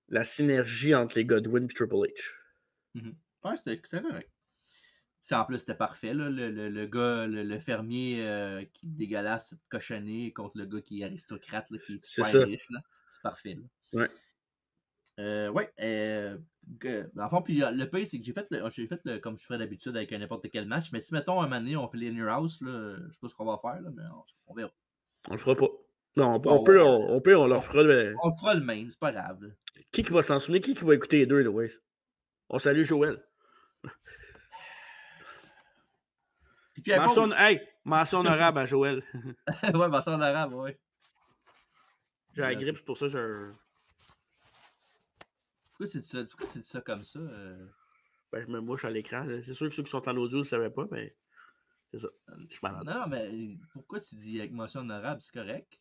la synergie entre les Godwin et Triple H. Ouais, c'était correct. En plus, c'était parfait. Là, le gars, le fermier qui est dégueulasse, cochonné, contre le gars qui est aristocrate, là, qui est super riche. Là. C'est parfait. Là. En fond, puis le pire, c'est que j'ai fait comme je ferais d'habitude avec n'importe quel match. Mais si, mettons, un moment donné, on fait les In Your House, là, je sais pas ce qu'on va faire, là, mais on verra. On le fera pas. Non, on peut, on leur fera. On le fera le même, c'est pas grave. Qui va s'en souvenir? Qui va écouter les deux, Louis? On salue Joël. Mention honorable à Joël. Ouais, mention honorable, ouais. J'ai la grippe, c'est pour ça que je... Pourquoi tu dis ça comme ça? Ben, je me mouche à l'écran. C'est sûr que ceux qui sont en audio ne le savaient pas, mais c'est ça. Je suis malade. Non, mais pourquoi tu dis avec mention honorable? C'est correct?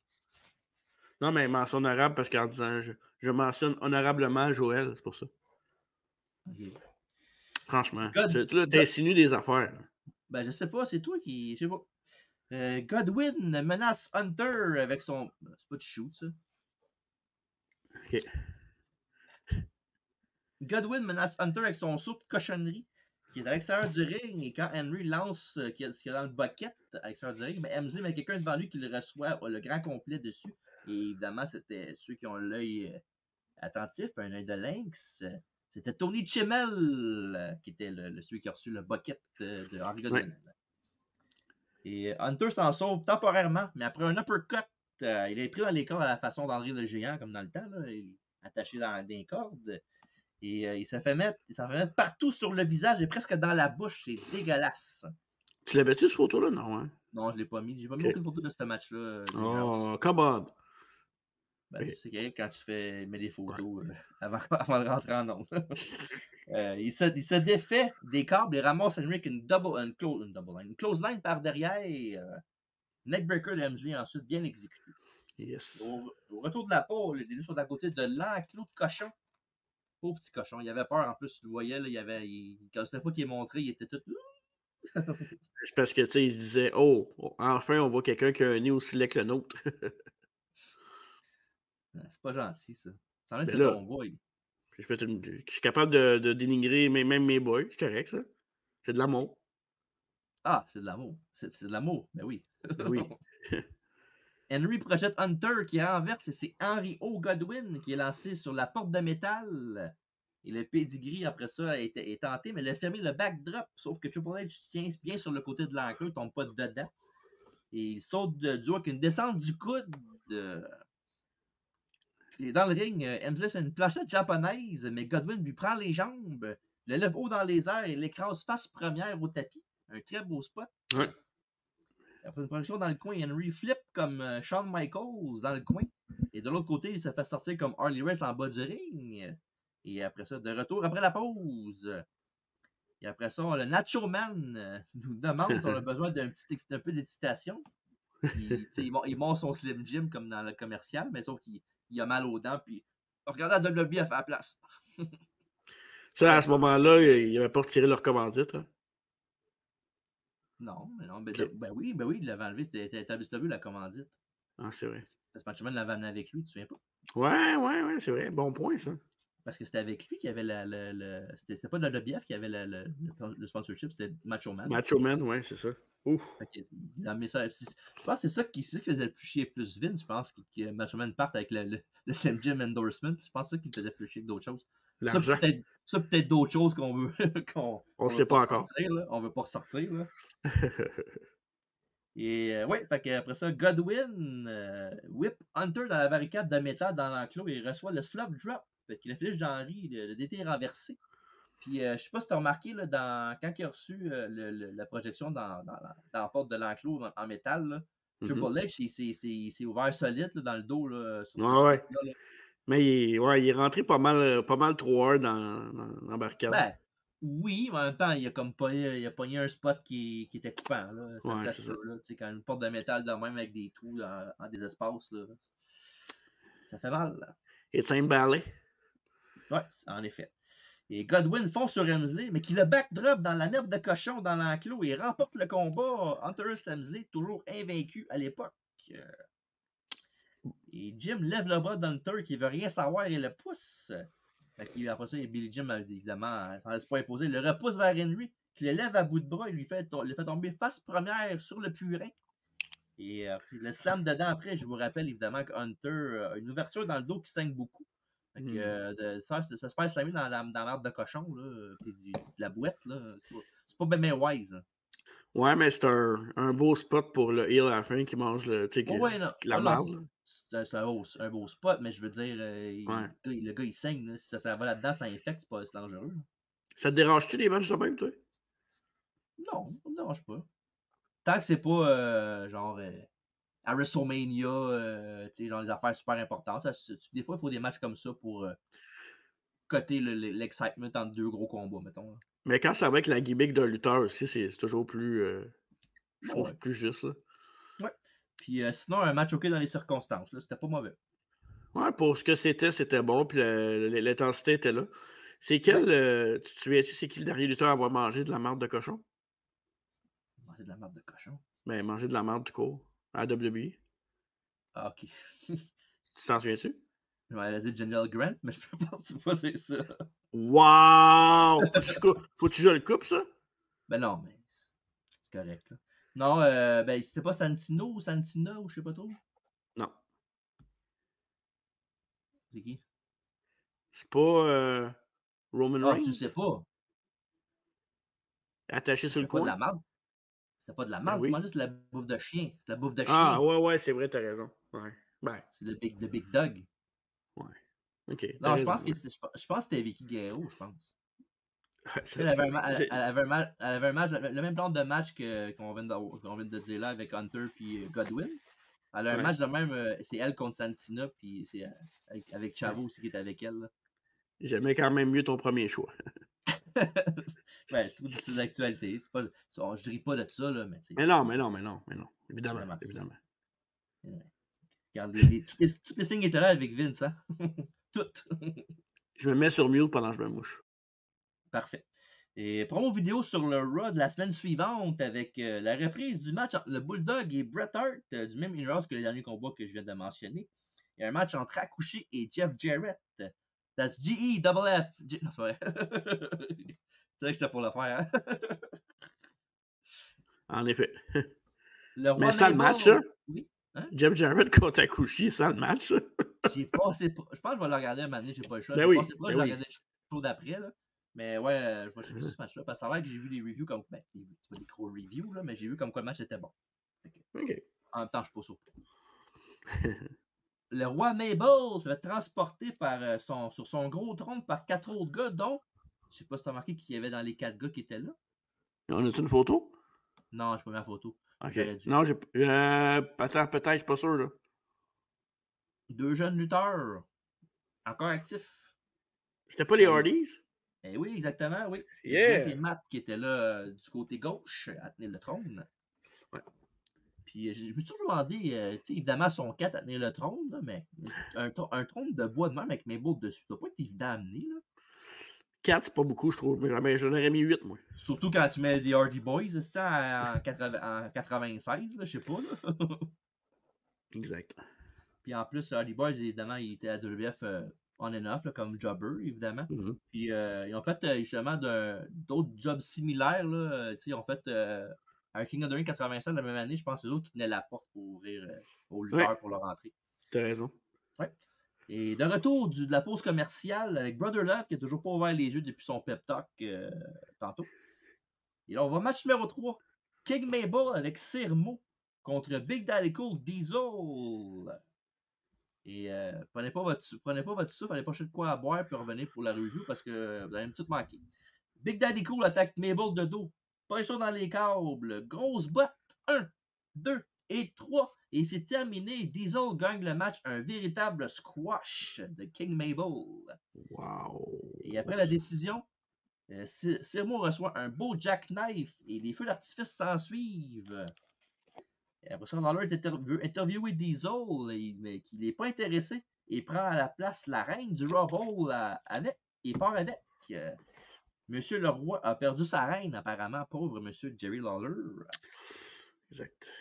Non, mais mention honorable parce qu'en disant je mentionne honorablement Joël, c'est pour ça. Okay. Franchement. Là, t'insinues des affaires. Ben, je sais pas, c'est toi qui... Je sais pas. Godwin menace Hunter avec son... C'est pas du shoot, ça. OK. Godwin menace Hunter avec son saut de cochonnerie qui est à l'extérieur du ring. Et quand Henry lance ce qu'il y a dans le bucket à l'extérieur du ring, ben MZ met quelqu'un devant lui qui le reçoit le grand complet dessus. Et évidemment, c'était ceux qui ont l'œil attentif, un œil de lynx. C'était Tony Chimmel qui était celui qui a reçu le bucket de Henry Godwin. Ouais. Et Hunter s'en sauve temporairement, mais après un uppercut, il est pris dans les cordes à la façon d'Henry le Géant, comme dans le temps, là, attaché dans des cordes. Et il s'en fait mettre partout sur le visage et presque dans la bouche. C'est dégueulasse. Tu l'avais-tu, cette photo-là? Non, hein? Non, je ne l'ai pas mis. J'ai pas mis aucune photo de ce match-là. Oh, come on! Ben, c'est correct quand tu mets des photos avant de rentrer en ondes. Il se défait des câbles et ramasse Henry avec une close line par derrière. Neckbreaker de MJ ensuite bien exécuté. Yes. Au retour de la pole, les deux sont à côté de l'enclos de cochon. Pauvre petit cochon. Il avait peur en plus. Tu le voyais, là, quand cette fois qu'il est montré, il était tout. C'est parce que, tu sais, il se disait, oh, enfin, on voit quelqu'un qui a un nez aussi laid que le nôtre. C'est pas gentil, ça. Ça en est, c'est ton boy. Je suis capable de dénigrer même mes boys. C'est correct, ça. C'est de l'amour. Ah, c'est de l'amour. C'est de l'amour. Ben oui. Ben oui. Henry projette Hunter qui renverse et c'est Henry O. Godwin qui est lancé sur la porte de métal. Et le pedigree, après ça, est tenté, mais le fermé le backdrop. Sauf que Triple H tient bien sur le côté de l'enclos, il ne tombe pas dedans. Et il saute du haut avec une descente du coude. Et dans le ring, MZ fait une planchette japonaise, mais Godwin lui prend les jambes, le lève haut dans les airs et l'écrase face première au tapis. Un très beau spot. Ouais. Après une projection dans le coin, Henry flip comme Shawn Michaels dans le coin. Et de l'autre côté, il se fait sortir comme Harley Race en bas du ring. Et après ça, de retour après la pause. Et après ça, le Nacho Man nous demande si on a besoin un peu d'excitation. Il mord son Slim Jim comme dans le commercial, mais sauf qu'il a mal aux dents. Puis, regardez la WWE à faire la place. Ça, à ce moment-là, ils n'avaient pas retiré leur commandite. Hein? Non, mais non. Okay. Ben oui, il l'avait enlevé. C'était WCW la commandite. Ah, c'est vrai. Parce que Macho Man l'avait amené avec lui, tu te souviens pas? Ouais, c'est vrai. Bon point, ça. Parce que c'était avec lui qu'il y avait c'était pas de la WBF qui avait le sponsorship, c'était Macho Man. Macho Man, ouais, c'est ça. Ouf. Il a mis ça. Je pense que c'est ça qui faisait le plus chier plus Vince. Je pense que Macho Man parte avec le Slim Jim endorsement. Je pense que c'est ça qui faisait plus chier que d'autres choses. L'argent. Ça peut-être d'autres choses qu'on veut. On ne sait pas encore. Là. On veut pas ressortir. Là. Et ouais, fait qu'après ça, Godwin whip Hunter dans la barricade de métal dans l'enclos et reçoit le slap drop. Fait qu'il a fait d'Henry, le DT renversé. Puis je sais pas si tu as remarqué là, quand il a reçu la projection dans la porte de l'enclos en métal, là, Triple H, il s'est ouvert solide là, dans le dos là, sur ce ouais. là. Mais il est rentré pas mal trop hard dans l'embarcade. Ben, oui, mais en même temps, il a pogné un spot qui était coupant. Là. Ça se peut, là. Quand une porte de métal de même avec des trous dans des espaces, là, ça fait mal. Là. Et c'est un balai. Oui, en effet. Et Godwin fonce sur Hemsley, mais qui le backdrop dans la merde de cochon dans l'enclos et remporte le combat. Hunter Hemsley, toujours invaincu à l'époque. Et Jim lève le bras d'Hunter qui veut rien savoir et le pousse. Après ça, Billy Jim, évidemment, s'en laisse pas imposer, le repousse vers Henry, qui le lève à bout de bras et le fait tomber face première sur le purin. Et le slam dedans après, je vous rappelle évidemment que Hunter a une ouverture dans le dos qui saigne beaucoup. Fait que, ça se fait slammer dans la marde de cochon, là, puis de la boîte, là. C'est pas bien wise. Hein. Ouais, mais c'est un beau spot pour le heel à la fin qui mange la marde. C'est un beau spot, mais je veux dire, le gars, il saigne. Là. Si ça va là-dedans, ça infecte, c'est dangereux. Ça te dérange-tu les matchs de même, toi? Non, ça me dérange pas. Tant que c'est pas genre à WrestleMania, genre les affaires super importantes. Des fois, il faut des matchs comme ça pour coter l'excitement entre deux gros combats, mettons. Là. Mais quand ça va avec la gimmick d'un lutteur aussi, c'est toujours plus. Je trouve plus juste. Là. Ouais. Puis sinon, un match OK dans les circonstances. Là, c'était pas mauvais. Ouais, pour ce que c'était bon, puis l'intensité était là. C'est quel. Tu te souviens-tu, c'est qui le dernier lutteur à avoir mangé de la marde de cochon? Manger de la marde de cochon? Ben, manger de la marde du court. À WWE. Ah, OK. Tu t'en souviens-tu? Je m'allais dire General Grant, mais je peux pas dire ça. Wow! Faut que je le coupe, ça? Ben non, mais c'est correct. Là. Non, ben c'était pas Santino ou Santina ou je sais pas trop. Non. C'est qui? C'est pas Roman Reigns? Ah, tu sais pas. Attaché sur le C'était pas de coin? la marde. C'était pas de la Ben marde, tu oui. mangeais, c'est de la bouffe de chien. C'est de la bouffe de chien. Ah, ouais, c'est vrai, t'as raison. Ouais. Ben. C'est le Big Dog. Ouais. OK. Non, je pense que c'était Vicky Guerrero, je pense. Elle avait un match, le même genre de match qu'on vient de dire là avec Hunter puis Godwin. Elle a un match de même, c'est elle contre Santina, puis c'est avec Chavo aussi qui est avec elle. Là. J'aimais quand même mieux ton premier choix. Ben, je trouve que c'est d'actualité. Je dirais pas de ça, là, mais Mais non. Évidemment. Regarde, tous les signes étaient là avec Vince, hein? Toutes. Je me mets sur mute pendant que je me mouche. Parfait. Et promo vidéo sur le Raw de la semaine suivante avec la reprise du match entre le Bulldog et Bret Hart, du même Heroes que le dernier combat que je viens de mentionner. Il y a un match entre Hakushi et Jeff Jarrett. That's G-E-F-F. Non, c'est vrai. C'est vrai que j'étais pour le faire. Hein? En effet. Mais sans le match, ça? Oui. Hein? Jeff Jarrett contre Hakushi sans le match, J'ai passé pas. Je pense que je vais le regarder un moment donné, j'ai pas le choix. Ben J'ai oui, passé pas, je vais regarder le show d'après. Là. Mais ouais, je vais checker ce match-là. Parce que ça a l'air que j'ai vu des reviews comme. Ben, c'est pas des gros reviews, là, mais j'ai vu comme quoi le match était bon. OK. En même temps, je suis pas surpris. Le roi Mabel se fait transporter sur son gros trône par 4 autres gars, dont. Je sais pas si t'as remarqué qu'il y avait dans les 4 gars qui étaient là. On a-tu une photo? Non, j'ai pas mis la photo. OK. J'aurais dû. Non, j'ai attends, peut-être, je suis pas sûr, là. 2 jeunes lutteurs, encore actifs. C'était pas les Hardys? Eh oui, exactement, oui. C'était Jeff et Yeah! Matt qui étaient là du côté gauche à tenir le trône. Ouais. Puis je me suis toujours demandé, tu sais, évidemment, ils sont 4 à tenir le trône, là, mais un trône de bois de même avec Mabel dessus, ça doit pas être évident à amener, là. 4, c'est pas beaucoup, je trouve. Mais j'en aurais mis 8, moi. Surtout quand tu mets des Hardy Boys, ça, en 96, là, je sais pas, là. Exact. Puis en plus, Hardy Boys, évidemment, ils étaient à WWF on and off, là, comme jobber, évidemment. Mhm. Puis ils ont fait justement d'autres jobs similaires, là. Tu sais, ils ont fait un King of the Ring 87 la même année, je pense, c'est eux autres qui tenaient la porte pour ouvrir aux lutteurs Ouais, pour leur entrée. t'as raison. Ouais. Et de retour de la pause commerciale avec Brother Love qui a toujours pas ouvert les yeux depuis son pep talk tantôt. Et là, on va match numéro 3. King Mabel avec Sirmo contre Big Daddy Cool Diesel. Et prenez pas votre souffle, allez pas chercher de quoi à boire puis revenez pour la review parce que vous allez me tout manquer. Big Daddy Cool attaque Mabel de dos. Pression dans les câbles. Grosse botte. 1, 2 et 3. Et c'est terminé. Diesel gagne le match. Un véritable squash de King Mabel. Wow. Et après la décision, Sirmo reçoit un beau jackknife et les feux d'artifice s'en suivent. Et après ça, Lawler est interviewé Diesel, mais qu'il n'est pas intéressé et prend à la place la reine du Raw Bowl avec et part avec. Monsieur le roi a perdu sa reine, apparemment, pauvre monsieur Jerry Lawler. Exact.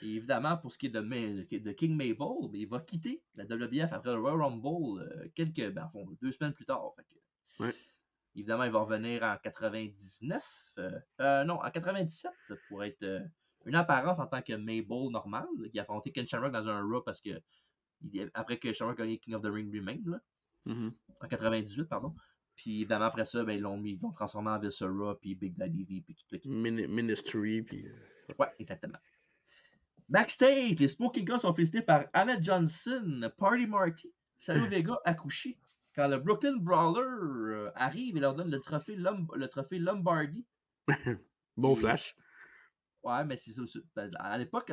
Et évidemment, pour ce qui est de King Mabel, il va quitter la WBF après le Royal Rumble 2 semaines plus tard. Fait que, Ouais. évidemment, il va revenir en 99. Non, en 97 pour être une apparence en tant que Mabel normal, qui a affronté Ken Shamrock dans un Raw parce que après que Shamrock a gagné King of the Ring lui-même, là, en 98, pardon. Puis évidemment, après ça, ils l'ont transformé en Viscera, puis Big Daddy V, puis tout le kit. Ministry, puis... Ouais, exactement. Backstage, les Smoking Guns sont félicités par Ahmed Johnson, Party Marty, Savio Vega accouché. Quand le Brooklyn Brawler arrive et leur donne le trophée Lombardi. Bon flash. Ouais, mais c'est ça. À l'époque,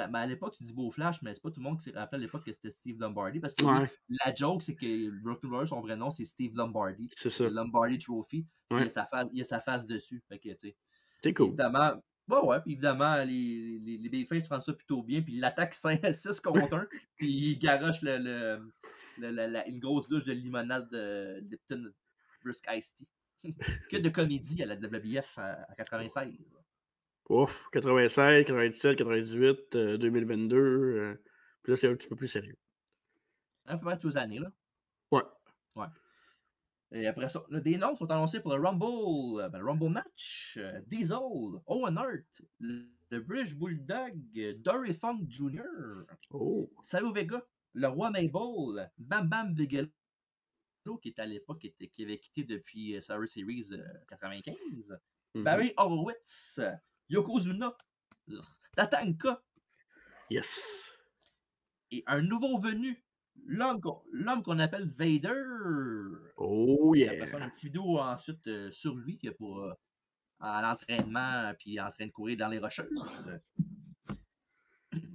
tu dis beau flash, mais c'est pas tout le monde qui s'est rappelé à l'époque que c'était Steve Lombardi. Parce que oui, la joke, c'est que le Brooklyn Brawler, son vrai nom, c'est Steve Lombardi. C'est ça. Le Lombardi Trophy. Ouais. Il y a sa face dessus. Fait que, tu sais. C'est cool. Évidemment, puis évidemment, les Babyface prennent ça plutôt bien, puis ils l'attaquent 6 contre 1, puis ils garochent une grosse douche de limonade de Lipton Brisk Iced Tea. Que de comédie à la WBF à 96. Ouf, 96, 97, 98, 2022. Puis là, c'est un petit peu plus sérieux. Un peu près toutes les années, là. Ouais. Ouais. Et après ça, des noms sont annoncés pour le Rumble match. Diesel, Owen Hart, le British Bulldog, Dory Funk Jr., Savio Vega, le Roi Mabel, Bam Bam Bigelow, qui était à l'époque, qui avait quitté depuis Survivor Series 95, Barry Horowitz, Yokozuna, Tatanka. Yes. Et un nouveau venu, l'homme qu'on appelle Vader. Oh yeah. Après ça, on a une petite vidéo ensuite sur lui qui est pour à l'entraînement puis en train de courir dans les rocheuses.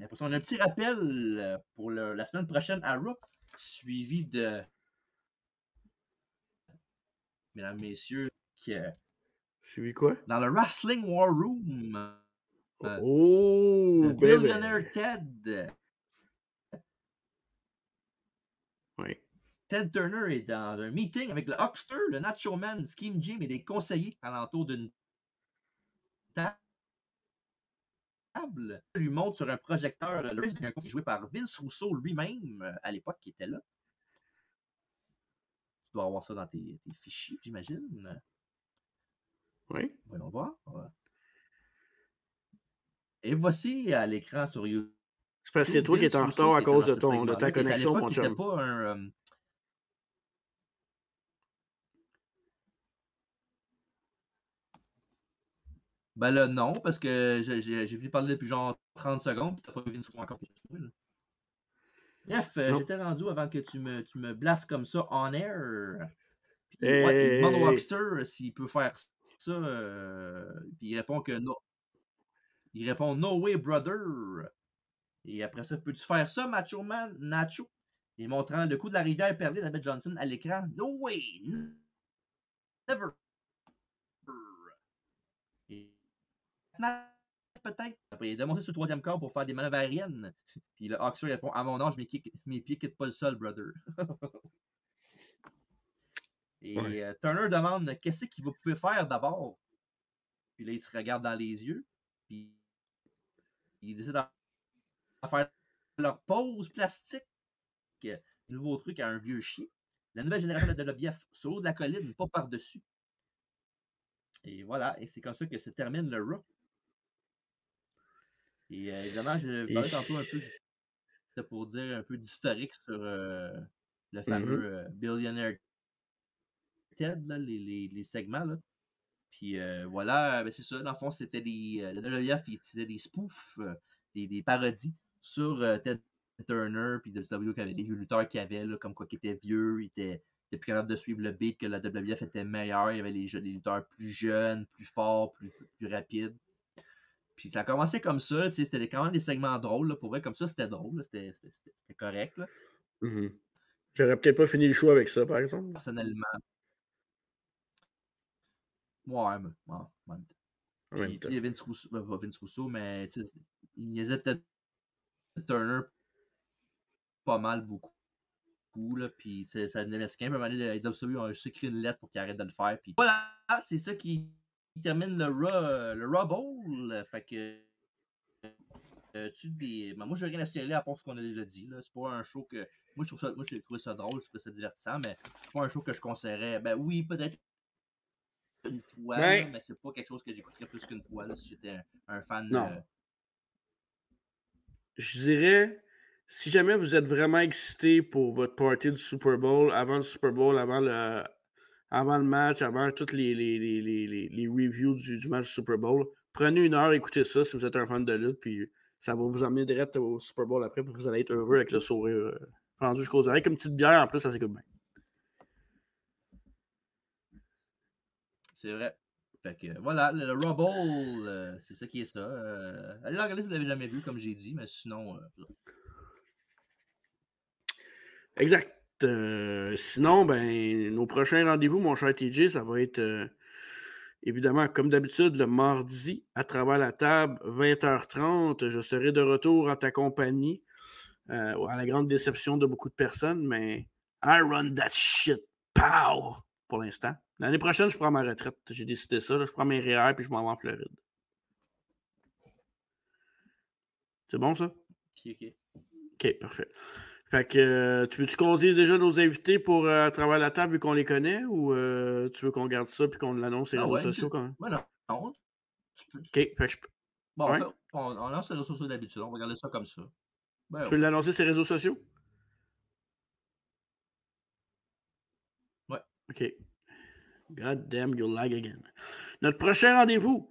Après ça, on a un petit rappel pour la semaine prochaine à Raw, suivi de mesdames, messieurs, suivi quoi? Dans le Wrestling War Room. Oh, The Billionaire Ted. Oui. Ted Turner est dans un meeting avec le Huckster, le Nacho Man, Scheme Jim et des conseillers alentour d'une table. Il lui montre sur un projecteur le conseiller joué par Vince Russo lui-même à l'époque qui était là. Tu dois avoir ça dans tes fichiers, j'imagine. Oui. Voyons voir. Et voici à l'écran sur YouTube. C'est parce que c'est toi qui es en retard à cause de ta connexion, mon chum. Pas un, Ben là, non, parce que j'ai fini de parler depuis genre 30 secondes, puis t'as pas vu une fois encore. Bref, j'étais rendu avant que tu me blasses comme ça on air. Puis, il demande au Huckster s'il peut faire ça, puis il répond que non. Il répond No way, brother. Et après ça, peux-tu faire ça, Macho Man, Nacho? Et montrant le coup de la rivière perlée d'Ahmed Johnson à l'écran. No way, never. Et peut-être. Après, il est démonté sur le troisième corps pour faire des manœuvres aériennes. Puis le Oxford répond à mon âge, mes pieds quittent pas le sol, brother. Et Turner demande qu'est-ce qu'il va pouvoir faire d'abord. Puis là, il se regarde dans les yeux. Puis il décide de faire leur pause plastique. Nouveau truc à un vieux chien. La nouvelle génération de WWF sur le haut de la colline, pas par-dessus. Et voilà, et c'est comme ça que se termine le Raw. Et évidemment, je parlais tantôt un peu pour dire un peu d'historique sur le fameux Billionaire Ted, là, les segments. Là. Puis voilà, ben c'est ça. Dans le fond, c'était le WWF, c'était des spoofs, des parodies sur Ted Turner, puis WCW, qui avait des vieux lutteurs qu'il y avait, là, comme quoi qui étaient vieux, ils étaient plus capables de suivre le beat, que la WWF était meilleure. Il y avait les lutteurs plus jeunes, plus forts, plus rapides. Puis ça a commencé comme ça, c'était quand même des segments drôles. Là, pour vrai, comme ça, c'était drôle. C'était correct. Là. J'aurais peut-être pas fini le show avec ça, par exemple. Personnellement. Ouais, mais en même temps. Puis, tu sais, Vince Russo, pas Vince Russo, mais il niaisait peut-être Turner pas mal beaucoup. Là, puis ça devenait mesquin. Puis à un moment donné, les WCW ont juste écrit une lettre pour qu'il arrête de le faire. Puis voilà, c'est ça qui termine le Raw Bowl. Fait que moi, je n'ai rien à signaler à part ce qu'on a déjà dit. C'est pas un show que. Moi, j'ai trouvé ça drôle, je trouve ça divertissant, mais c'est pas un show que je conseillerais. Ben oui, peut-être une fois, là, mais c'est pas quelque chose que j'écouterais plus qu'une fois là, si j'étais un fan. Non. Je dirais, si jamais vous êtes vraiment excité pour votre party du Super Bowl, avant le Super Bowl, avant le match, avant toutes les reviews du match du Super Bowl, prenez une heure, écoutez ça si vous êtes un fan de lutte, puis ça va vous emmener direct au Super Bowl après, puis vous allez être heureux avec le sourire rendu jusqu'aux oreilles. Avec une petite bière en plus, ça s'écoute bien. C'est vrai. Fait que voilà, le Raw Bowl, c'est ça qui est ça. Allez la regarder si vous ne l'avez jamais vu, comme j'ai dit, mais sinon. Exact. Sinon, ben, nos prochains rendez-vous, mon cher TJ, ça va être évidemment, comme d'habitude, le mardi, à travers la table, 20h30. Je serai de retour en ta compagnie, à la grande déception de beaucoup de personnes, mais I run that shit, pow! Pour l'instant. L'année prochaine, je prends ma retraite. J'ai décidé ça. Là, je prends mes REER puis je m'en vais en Floride. C'est bon, ça? OK, parfait. Fait que, tu veux-tu qu'on dise déjà nos invités pour à travers la table vu qu'on les connaît ou tu veux qu'on garde ça puis qu'on l'annonce sur les réseaux sociaux quand même? Ouais, non. OK, fait que je peux. Bon, ouais. On lance les réseaux sociaux d'habitude. On va regarder ça comme ça. Ben, tu peux l'annoncer sur les réseaux sociaux? Ouais. OK. God damn, you'll lag again. Notre prochain rendez-vous,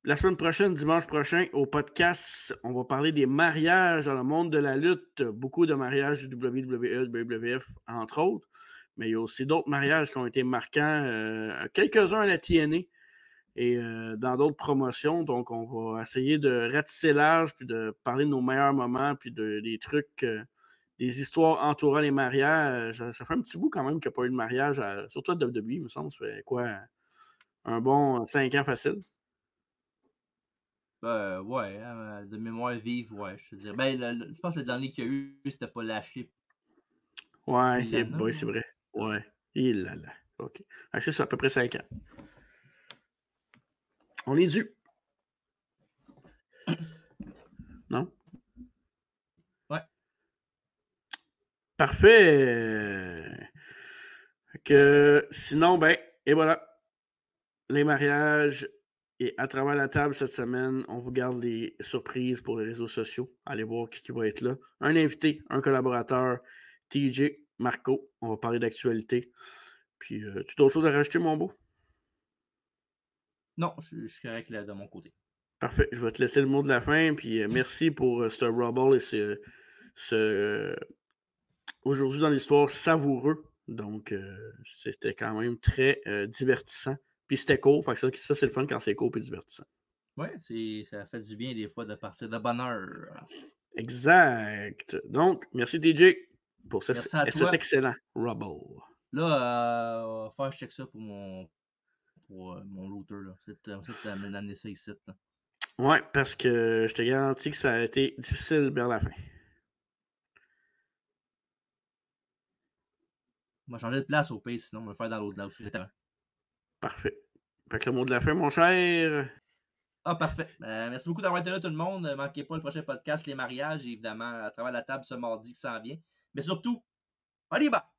la semaine prochaine, dimanche prochain, au podcast, on va parler des mariages dans le monde de la lutte. Beaucoup de mariages du WWE, du WWF, entre autres. Mais il y a aussi d'autres mariages qui ont été marquants. Quelques-uns à la TNA et dans d'autres promotions. Donc, on va essayer de ratisser large puis de parler de nos meilleurs moments puis des trucs, des histoires entourant les mariages. Ça fait un petit bout quand même qu'il n'y a pas eu de mariage, surtout à WWE, il me semble. Ça fait quoi? Un bon 5 ans facile. Ouais, de mémoire vive, ouais, je te dirais. Ben, je pense que le dernier qu'il y a eu, c'était pas Lashley. Ouais, boy, c'est vrai. Ouais. Il là là. OK. C'est ça, à peu près 5 ans. On est dû. Non? Ouais. Parfait. Sinon, ben, et voilà. Les mariages et à travers la table cette semaine, on vous garde les surprises pour les réseaux sociaux. Allez voir qui va être là. Un invité, un collaborateur, TJ, Marco. On va parler d'actualité. Puis, tu as d'autres choses à rajouter, mon beau? Non, je suis correct là de mon côté. Parfait. Je vais te laisser le mot de la fin. Puis, merci pour ce Rumble et ce aujourd'hui dans l'histoire savoureux. Donc, c'était quand même très divertissant. Puis c'était court. Fait que ça c'est le fun quand c'est court et divertissant. Ouais, ça fait du bien des fois de partir de bonne heure. Exact. Donc, merci TJ pour Merci à cet toi. excellent Rubble. Là, va falloir que je check ça pour mon router. Là. C'est de m'amener ça ici. Là. Ouais, parce que je te garantis que ça a été difficile vers la fin. On va changer de place au pays, sinon on va le faire dans l'autre là où j'étais avant. Parfait. Fait que le mot de la fin, mon cher. Ah, parfait. Merci beaucoup d'avoir été là, tout le monde. Ne manquez pas le prochain podcast, les mariages, et évidemment, à travers la table ce mardi qui s'en vient. Mais surtout, allez, bah!